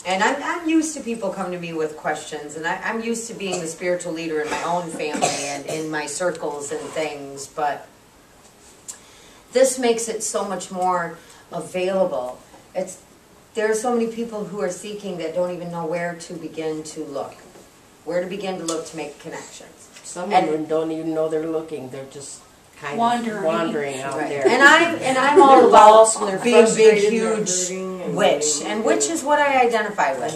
And I'm used to people coming to me with questions, and I'm used to being the spiritual leader in my own family and in my circles and things, but this makes it so much more available. There are so many people who are seeking that don't even know where to begin to look. Where to begin to look to make connections. Some of them don't even know they're looking. They're just kind of wandering out there. And I'm all about being big, huge witch. And witch is what I identify with.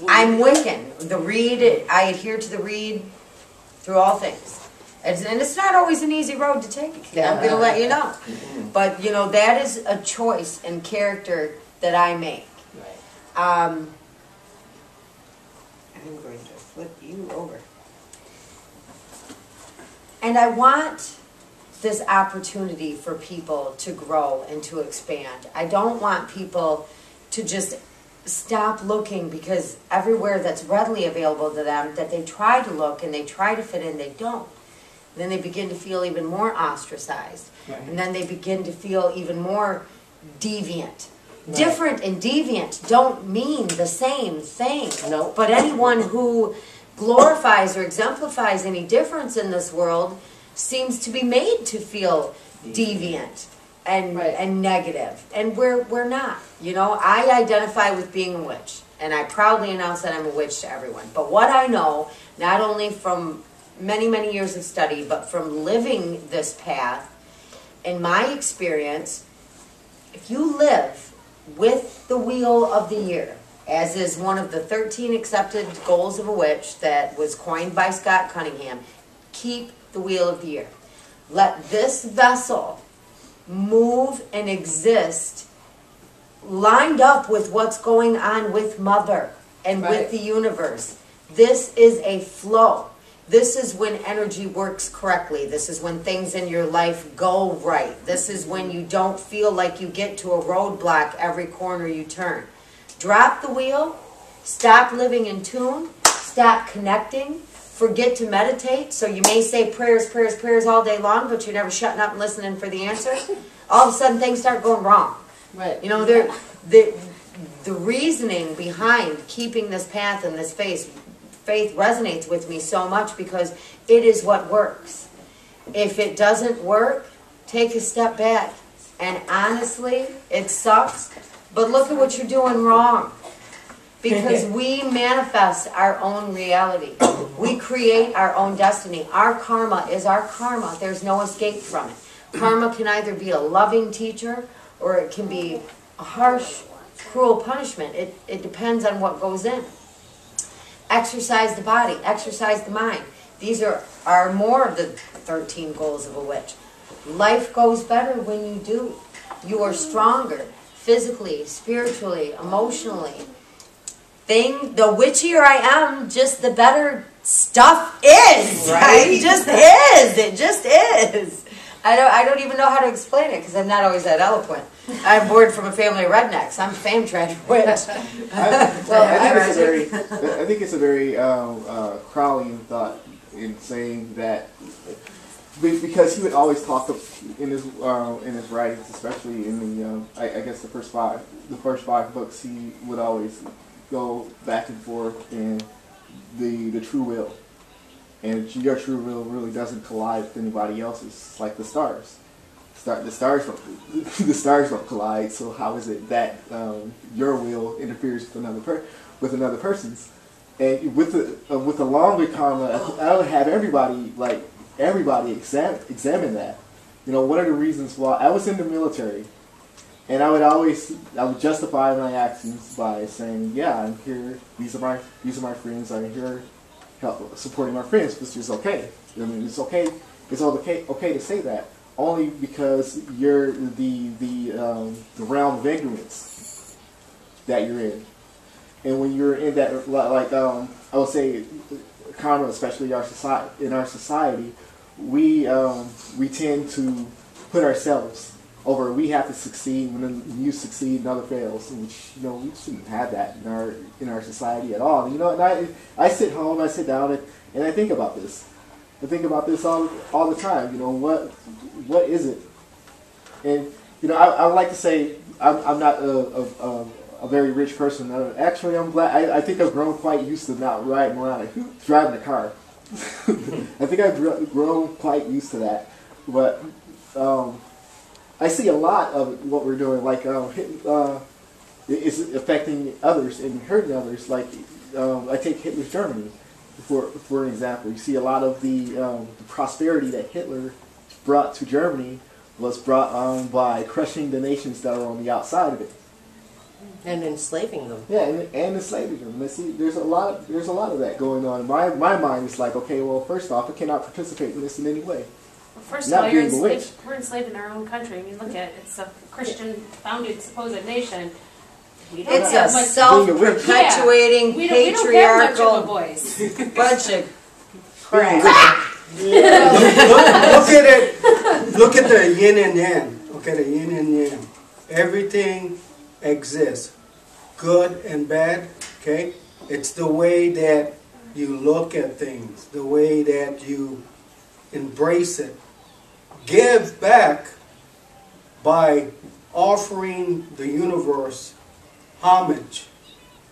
I'm Wiccan. I adhere to the reed through all things. And it's not always an easy road to take. I'm going to let you know. But, you know, that is a choice and character that I make. I'm going to flip you over. And I want this opportunity for people to grow and to expand. I don't want people to just stop looking because everywhere that's readily available to them, that they try to look and they try to fit in, they don't. Then they begin to feel even more ostracized. And then they begin to feel even more deviant. Different and deviant don't mean the same thing. But anyone who glorifies or exemplifies any difference in this world seems to be made to feel deviant and negative. And we're not. You know, I identify with being a witch. And I proudly announce that I'm a witch to everyone. But what I know, not only from many, many years of study, but from living this path, in my experience, if you live with the wheel of the year, as is one of the 13 accepted goals of a witch that was coined by Scott Cunningham, keep the wheel of the year. Let this vessel move and exist lined up with what's going on with Mother and with the universe. This is a flow. This is when energy works correctly. This is when things in your life go right. This is when you don't feel like you get to a roadblock every corner you turn. Drop the wheel. Stop living in tune. Stop connecting. Forget to meditate. So you may say prayers, prayers, prayers all day long, but you're never shutting up and listening for the answer. All of a sudden things start going wrong. You know, the reasoning behind keeping this path and this faith resonates with me so much because it is what works. If it doesn't work, take a step back. And honestly, it sucks, But look at what you're doing wrong. Because we manifest our own reality. We create our own destiny. Our karma is our karma. There's no escape from it. Karma can either be a loving teacher or it can be a harsh, cruel punishment. It depends on what goes in. Exercise the body, exercise the mind. These are more of the 13 goals of a witch. Life goes better when you do. You are stronger physically, spiritually, emotionally. The witchier I am, just the better stuff is. Right? It just is. It just is. I don't even know how to explain it because I'm not always that eloquent. I'm born from a family of rednecks. I'm a fame trash witch. I think it's a very Crowleyan thought in saying that, because he would always talk in his writings, especially in the I guess the first five books, he would always go back and forth in the true will. And your true will really doesn't collide with anybody else's. It's like the stars. The stars don't collide. So how is it that your will interferes with another person's? And with the longer karma, I would have everybody examine that. You know, what are the reasons why I was in the military? And I would justify my actions by saying, yeah, I'm here. These are my friends. I'm here, supporting my friends, which is okay. I mean, it's okay. It's okay to say that, only because you're the realm of ignorance that you're in, and when you're in that, like I would say, karma, especially in our society, we tend to put ourselves over. We have to succeed when you succeed, another fails, which, you know, we shouldn't have that in our society at all. You know, and I sit home, I sit down, and I think about this. I think about this all the time. You know, what is it? And you know, I would like to say I'm not a very rich person. Actually, I'm glad. I think I've grown quite used to not riding around, driving a car. I think I've grown quite used to that, but. I see a lot of what we're doing, like it's affecting others and hurting others. Like I take Hitler's Germany for an example. You see a lot of the prosperity that Hitler brought to Germany was brought on by crushing the nations that are on the outside of it and enslaving them. Yeah, and enslaving them. And see, there's a lot of that going on. My mind is like, okay, well, first off, I cannot participate in this in any way. Well, first of all, we're enslaved in our own country. I mean, look at it. It's a Christian-founded supposed nation. It's a self-perpetuating, patriarchal bunch of crap. Look at it. Look at the yin and yang. Look at the yin and yang. Everything exists, good and bad. Okay, it's the way that you look at things, the way that you embrace it. Give back by offering the universe homage.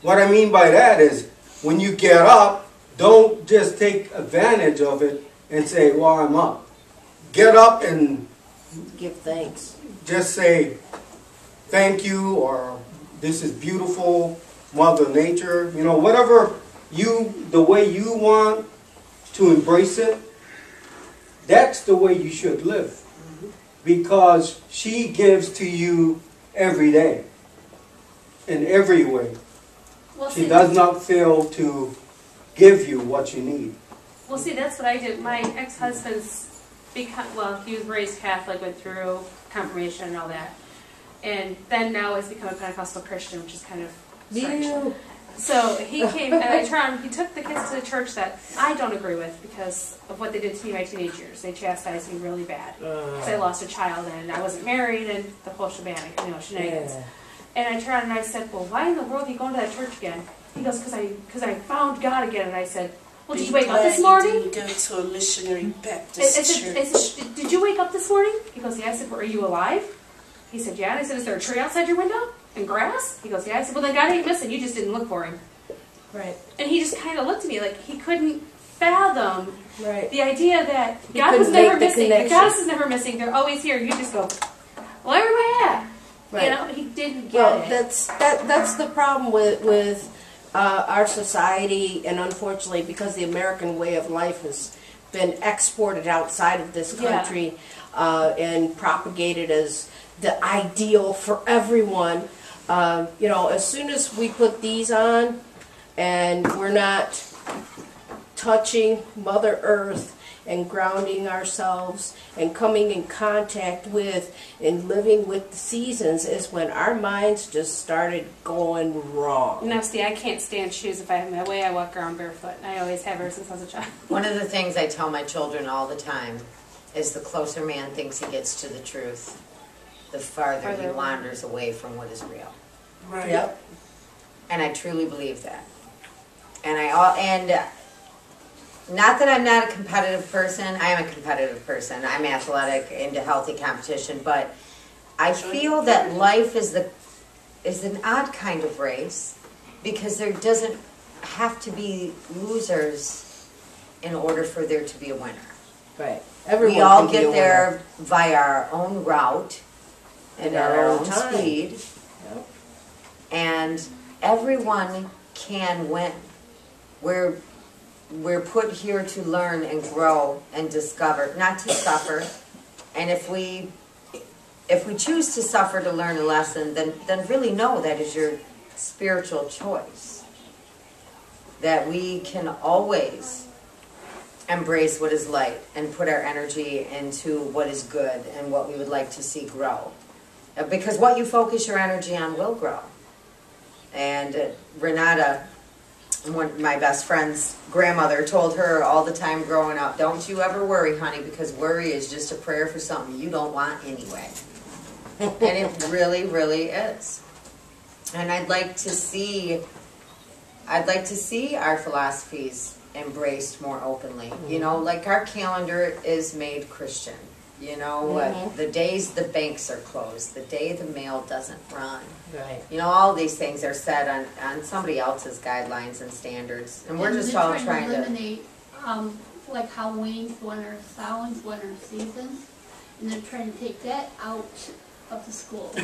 What I mean by that is, when you get up, don't just take advantage of it and say, well, I'm up. Get up and give thanks. Just say thank you, or this is beautiful, Mother Nature. You know, whatever the way you want to embrace it, that's the way you should live. Because she gives to you every day, in every way. Well, she does not fail to give you what you need. Well, see, that's what I did. My ex-husband's, he was raised Catholic, went through confirmation and all that. And then now has become a Pentecostal Christian, which is kind of strange. So he came, and he took the kids to the church that I don't agree with because of what they did to me in my teenage years. They chastised me really bad. Because I lost a child and I wasn't married and the whole shebang, shenanigans. Yeah. And I turned and I said, well, why in the world are you going to that church again? He goes, because I found God again. And I said, well, did you wake up this morning? You didn't go to a missionary Baptist church. Did you wake up this morning? He goes, yeah. I said, well, are you alive? He said, yeah. And I said, is there a tree outside your window? And grass? He goes, yeah. I said, well, then God ain't missing. You just didn't look for him. Right. And he just kind of looked at me like he couldn't fathom the idea that he God was never missing. The goddess is never missing. They're always here. You just go, well, where am I at? Right. You know, he didn't get Well, it. that's the problem with our society, and unfortunately, because the American way of life has been exported outside of this country and propagated as the ideal for everyone. You know, as soon as we put these on, and we're not touching Mother Earth and grounding ourselves and coming in contact with and living with the seasons, is when our minds just started going wrong. Now, see, I can't stand shoes if I have my way. I walk around barefoot. I always have ever since I was a child. One of the things I tell my children all the time is the closer man thinks he gets to the truth, the farther he wanders away from what is real. Right. Yep. And I truly believe that. And not that I'm not a competitive person. I am a competitive person. I'm athletic, into healthy competition, but I feel that life is an odd kind of race, because there doesn't have to be losers in order for there to be a winner. Right. We all get there via our own route and at our own speed. Yep. And everyone can win. We're put here to learn and grow and discover, not to suffer. And if we choose to suffer to learn a lesson, then really know that is your spiritual choice. That we can always embrace what is light and put our energy into what is good and what we would like to see grow. Because what you focus your energy on will grow. And Renata, my best friend's grandmother, told her all the time growing up, don't you ever worry, honey, because worry is just a prayer for something you don't want anyway. And it really, really is. And I'd like to see our philosophies embraced more openly. You know, like our calendar is made Christian. You know, the days the banks are closed, the day the mail doesn't run. Right. You know, all these things are set on somebody else's guidelines and standards. And we're just all trying to eliminate, like Halloween, winter, Samhain's, winter seasons, and they're trying to take that out of the school.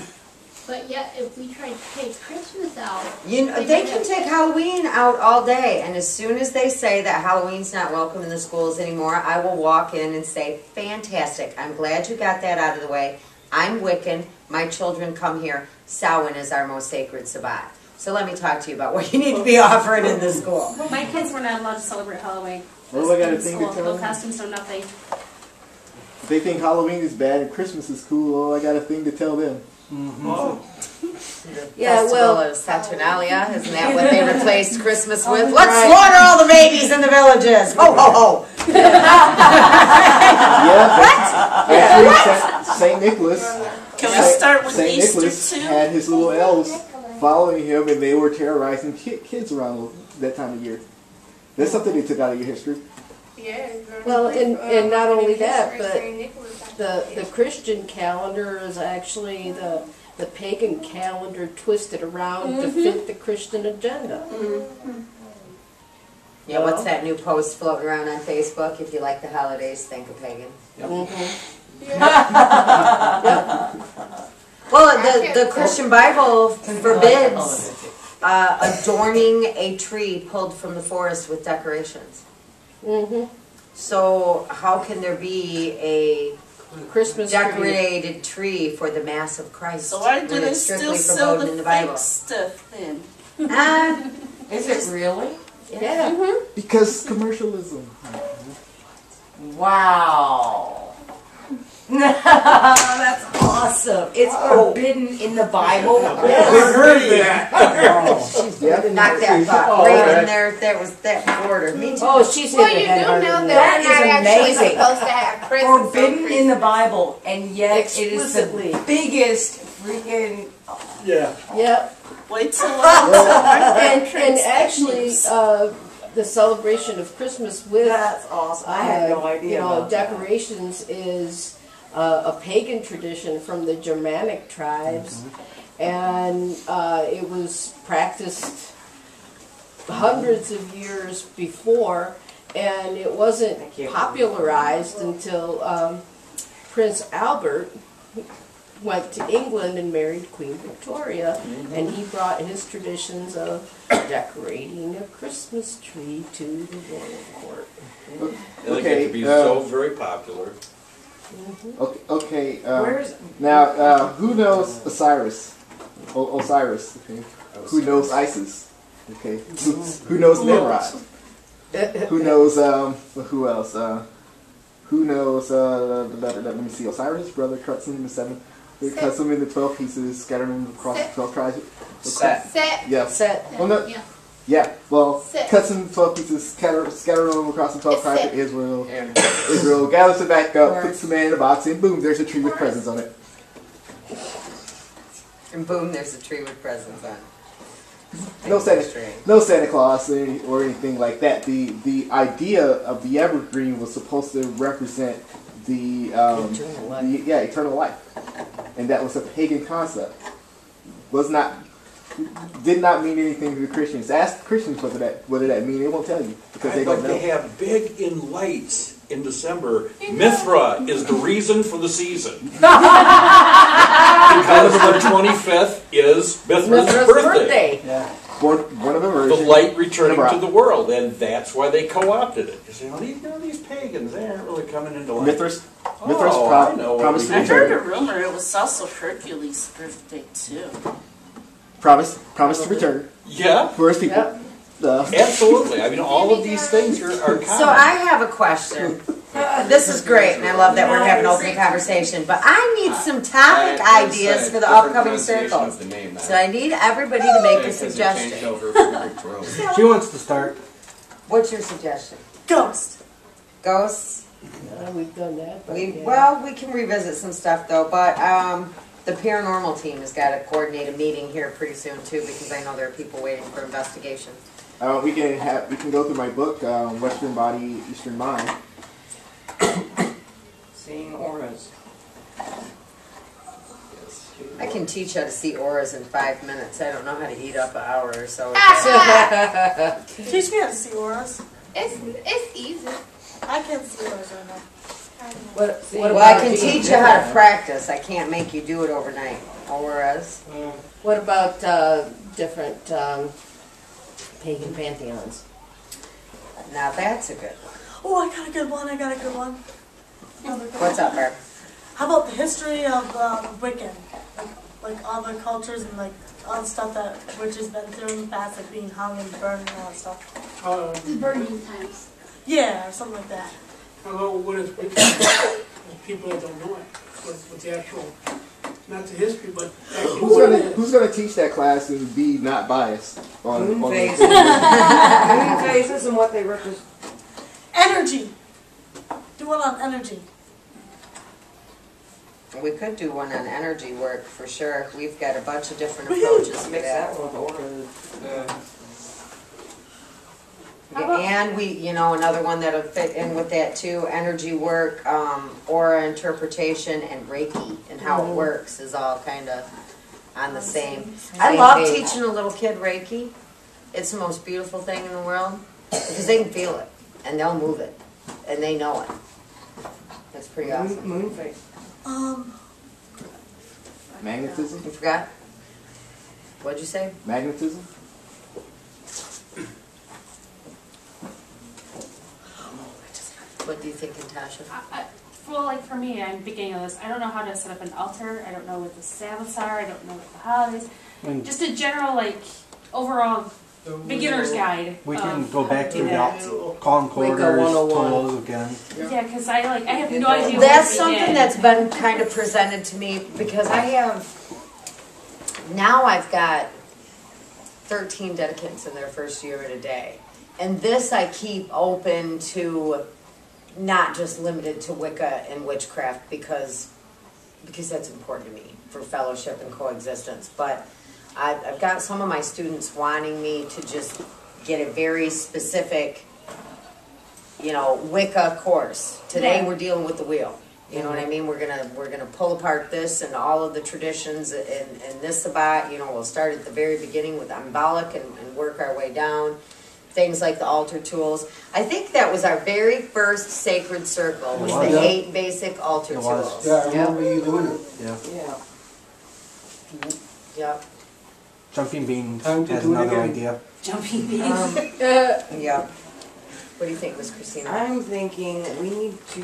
But yet, if we try to take Christmas out... You know, they can take Halloween out all day, and as soon as they say that Halloween's not welcome in the schools anymore, I will walk in and say, fantastic, I'm glad you got that out of the way. I'm Wiccan, my children come here, Samhain is our most sacred Sabbath. So let me talk to you about what you need to be offering in the school. My kids were not allowed to celebrate Halloween. Well, I got a thing to tell No them. costumes, no nothing. If they think Halloween is bad and Christmas is cool, well, I got a thing to tell them. Yeah, well- well, of Saturnalia, isn't that what they replaced Christmas with? Let's slaughter all the babies in the villages! Ho, ho, ho! Actually, St. Nicholas. Can we start with St. Easter Nicholas too? had his little elves following him, and they were terrorizing kids around that time of year. That's something they took out of your history. Well, and not only that, but the Christian calendar is actually the pagan calendar twisted around to fit the Christian agenda. Yeah, what's that new post floating around on Facebook? If you like the holidays, think of pagan. Well, the Christian Bible forbids adorning a tree pulled from the forest with decorations. So how can there be a Christmas decorated tree for the Mass of Christ? So why do when they it's strictly still sell forbidden the in the Bible? fake stuff then? Is it really? Yeah. Because commercialism. Wow. That's awesome. It's forbidden in the Bible. Heard that. Knock that thought Oh, right right. in there. That was that border. Me too. Oh, she's Well, hit the you head do harder know than that that we're not is actually amazing. supposed to have Christmas Forbidden in the Bible, and yet it is Explicitly. the biggest freaking. Yeah. Yep. Wait till and actually, the celebration of Christmas with That's awesome. I had no idea about that. decorations is a pagan tradition from the Germanic tribes, and it was practiced hundreds of years before, and it wasn't popularized until Prince Albert went to England and married Queen Victoria, and he brought his traditions of decorating a Christmas tree to the royal court. And they get to be so very popular. Okay. Where's now, who knows Osiris? Osiris. Okay. Who knows Isis? Okay. Who knows Nimrod? Who knows? Who else? Who knows? Let me see. Osiris' brother cuts him into 7. He cuts him into 12 pieces, scatters them across the 12 tribes. Set. Yeah. Set. Well, no. Yeah. Yeah. Well, Set. cuts them into 12 pieces, scatter them across the 12 tribes of Israel. Israel gathers it back up, puts the man in a box, and boom, there's a tree with presents on it. And boom, there's a tree with presents on it. No Santa Claus or anything like that. The idea of the evergreen was supposed to represent the eternal life. Eternal life, and that was a pagan concept. Did not mean anything to the Christians. Ask the Christians what did that mean. They won't tell you because they don't know. They have big in lights in December. Mithra is the reason for the season. Because the 25th is Mithra's birthday. Yeah. Born of a virgin. The light returning to the world, and that's why they co-opted it. You say, these pagans, they aren't really coming into light. Mithra's promised I heard a rumor it was also Hercules' birthday too. Promise to return. Yeah. For his people. Yep. Absolutely. I mean, all of these things are common. So I have a question. This is great, and I love that we're having an open conversation, but I need some topic ideas for the upcoming circle. So I need everybody to make a suggestion. She wants to start. What's your suggestion? Ghost. Ghosts? No, we've done that. But Well, we can revisit some stuff though, but the paranormal team has got to coordinate a meeting here pretty soon too, because I know there are people waiting for investigation. We can go through my book, Western Body, Eastern Mind. Seeing auras. I can teach how to see auras in 5 minutes. I don't know how to eat up an hour or so. Teach me how to see auras. It's easy. I can't see auras right now. Well, I can teach you how to practice. I can't make you do it overnight. Auras. What about different pagan pantheons? Now that's a good one. Oh, I got a good one. What's up, Barb? How about the history of Wiccan? Like all the cultures and like all the stuff that witches been through in the past, like being hung and burned and all that stuff. The burning times. Yeah, or something like that. Although what is Wiccan? People that don't know it. What's the actual, not the history, but Who's gonna teach that class and be not biased on Moon the phases. Moon phases and what they represent. Energy. Do one on energy. We could do one on energy work for sure. We've got a bunch of different approaches to that. And we, another one that'll fit in with that too, energy work, aura interpretation, and Reiki, and how it works is all kind of on the same. I love teaching a little kid Reiki. It's the most beautiful thing in the world because they can feel it and they'll move it and they know it. That's pretty awesome. Moon phase. Magnetism? You forgot? What'd you say? Magnetism? What do you think, Natasha? Well, for me, I'm beginning of this. I don't know how to set up an altar. I don't know what the Sabbaths are. I don't know what the holidays. Just a general, overall beginner's guide. We can go back to the that. calm quarters, tools again. Yeah, because I have no idea. That's something that's been kind of presented to me because I've got 13 dedicants in their first year at a day. And this I keep open to, not just limited to Wicca and witchcraft because that's important to me for fellowship and coexistence. But I've got some of my students wanting me to just get a very specific, Wicca course. Today we're dealing with the wheel. You know what I mean? We're gonna pull apart this and all of the traditions and this about. We'll start at the very beginning with Ambalik and work our way down. things like the altar tools. I think that was our very first sacred circle, was the Yeah. 8 basic altar It was. tools. Yeah, I remember you doing it. Yeah. Yeah. Yep. Jumping Beans Time to has do it another again. idea. Jumping Yep. What do you think, Miss Christina? I'm thinking we need to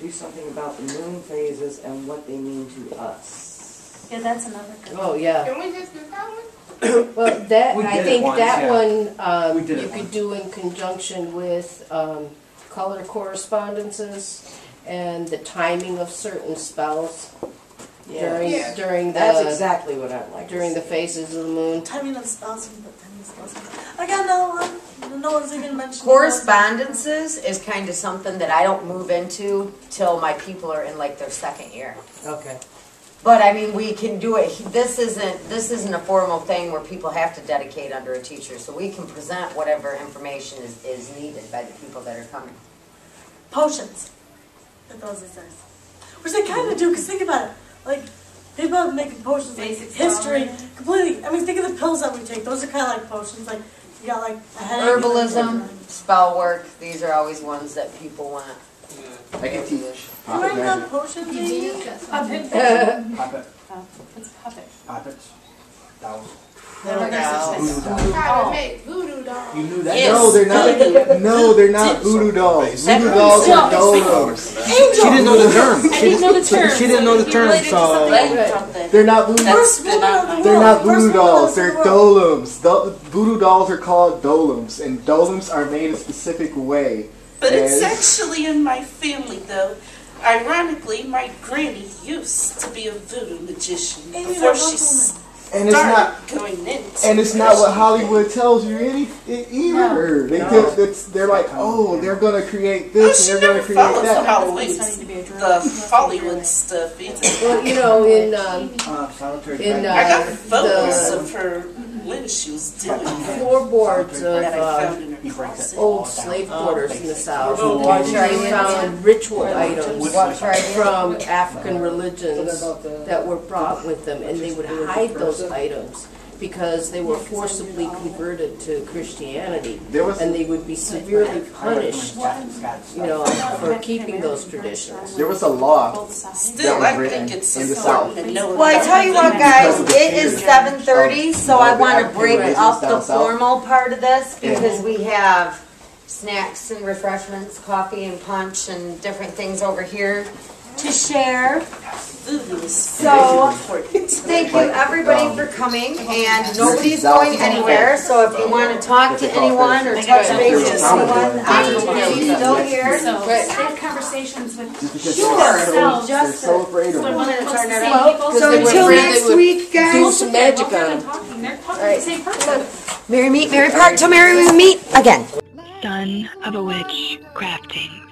do something about the moon phases and what they mean to us. Yeah, that's another good one. Oh, yeah. Can we just do that one? Well, that, We I did it think once, that yeah. one, We did it you once. could do in conjunction with, color correspondences and the timing of certain spells during That's the, exactly what I'd like. during the phases of the moon. Timing of spells, but timing of spells. I got another one. No one's even mentioned. Correspondences is kind of something that I don't move into till my people are in like their 2nd year. Okay. But I mean, we can do it. This isn't a formal thing where people have to dedicate under a teacher. So we can present whatever information is needed by the people that are coming. Potions. If those exist. Which they kind of do, because think about it. Like, people have making potions, like Basic history, spelling. completely. I mean, think of the pills that we take. Those are kind of like potions. Like, you got like a headache. Herbalism, spell work, these are always ones that people want. I can teach. You already got potions, Amy? Puppet. Puppet. Oh, it's puppet. Puppets. Dolls. Little dolls. How to make voodoo dolls. You knew that? Yes. No, they're not. No, they're not voodoo dolls. Voodoo dolls are dolos. She didn't know the term. I didn't know the term. She didn't know the term, so They're not voodoo. First woman of the They're world. not First voodoo woman dolls. of the They're world. dolums. Voodoo dolls are called dolums, and dolums are made a specific way. But it's And- actually in my family, though. Ironically, my granny used to be a voodoo magician Amy, before that she was And it's not. started going into And it's not what Hollywood tells you either. They're like, oh, they're gonna create this, and they're gonna create follows that. the Hollywood stuff either. Well, you know, in, solitary in, I got photos the of her when she was doing that. floorboards that I of found in her closet. old slave quarters in the South, Watch our they found ritual items Watch our from African religions that were brought with them, and they would hide those items because they were forcibly converted to Christianity, and they would be severely punished, you know, for keeping those traditions. There was a law Still, that I was think written it's in the South. important to know Well, I tell you what, guys, it is 7:30, so I want to African bring raisins up the down south. formal part of this because we have snacks and refreshments, coffee and punch and different things over here to share. So, thank you everybody for coming, and nobody's going anywhere, so if you want to talk to anyone or touch base with anyone, I'm still here. So, have conversations with Sure, yourselves. They're so afraid of When it. one of the same Well, people. because So they were until afraid next they would week, guys. do some magic on them. They're talking to the same person. Merry meet, merry part, till merry we meet again. Son of a witch crafting.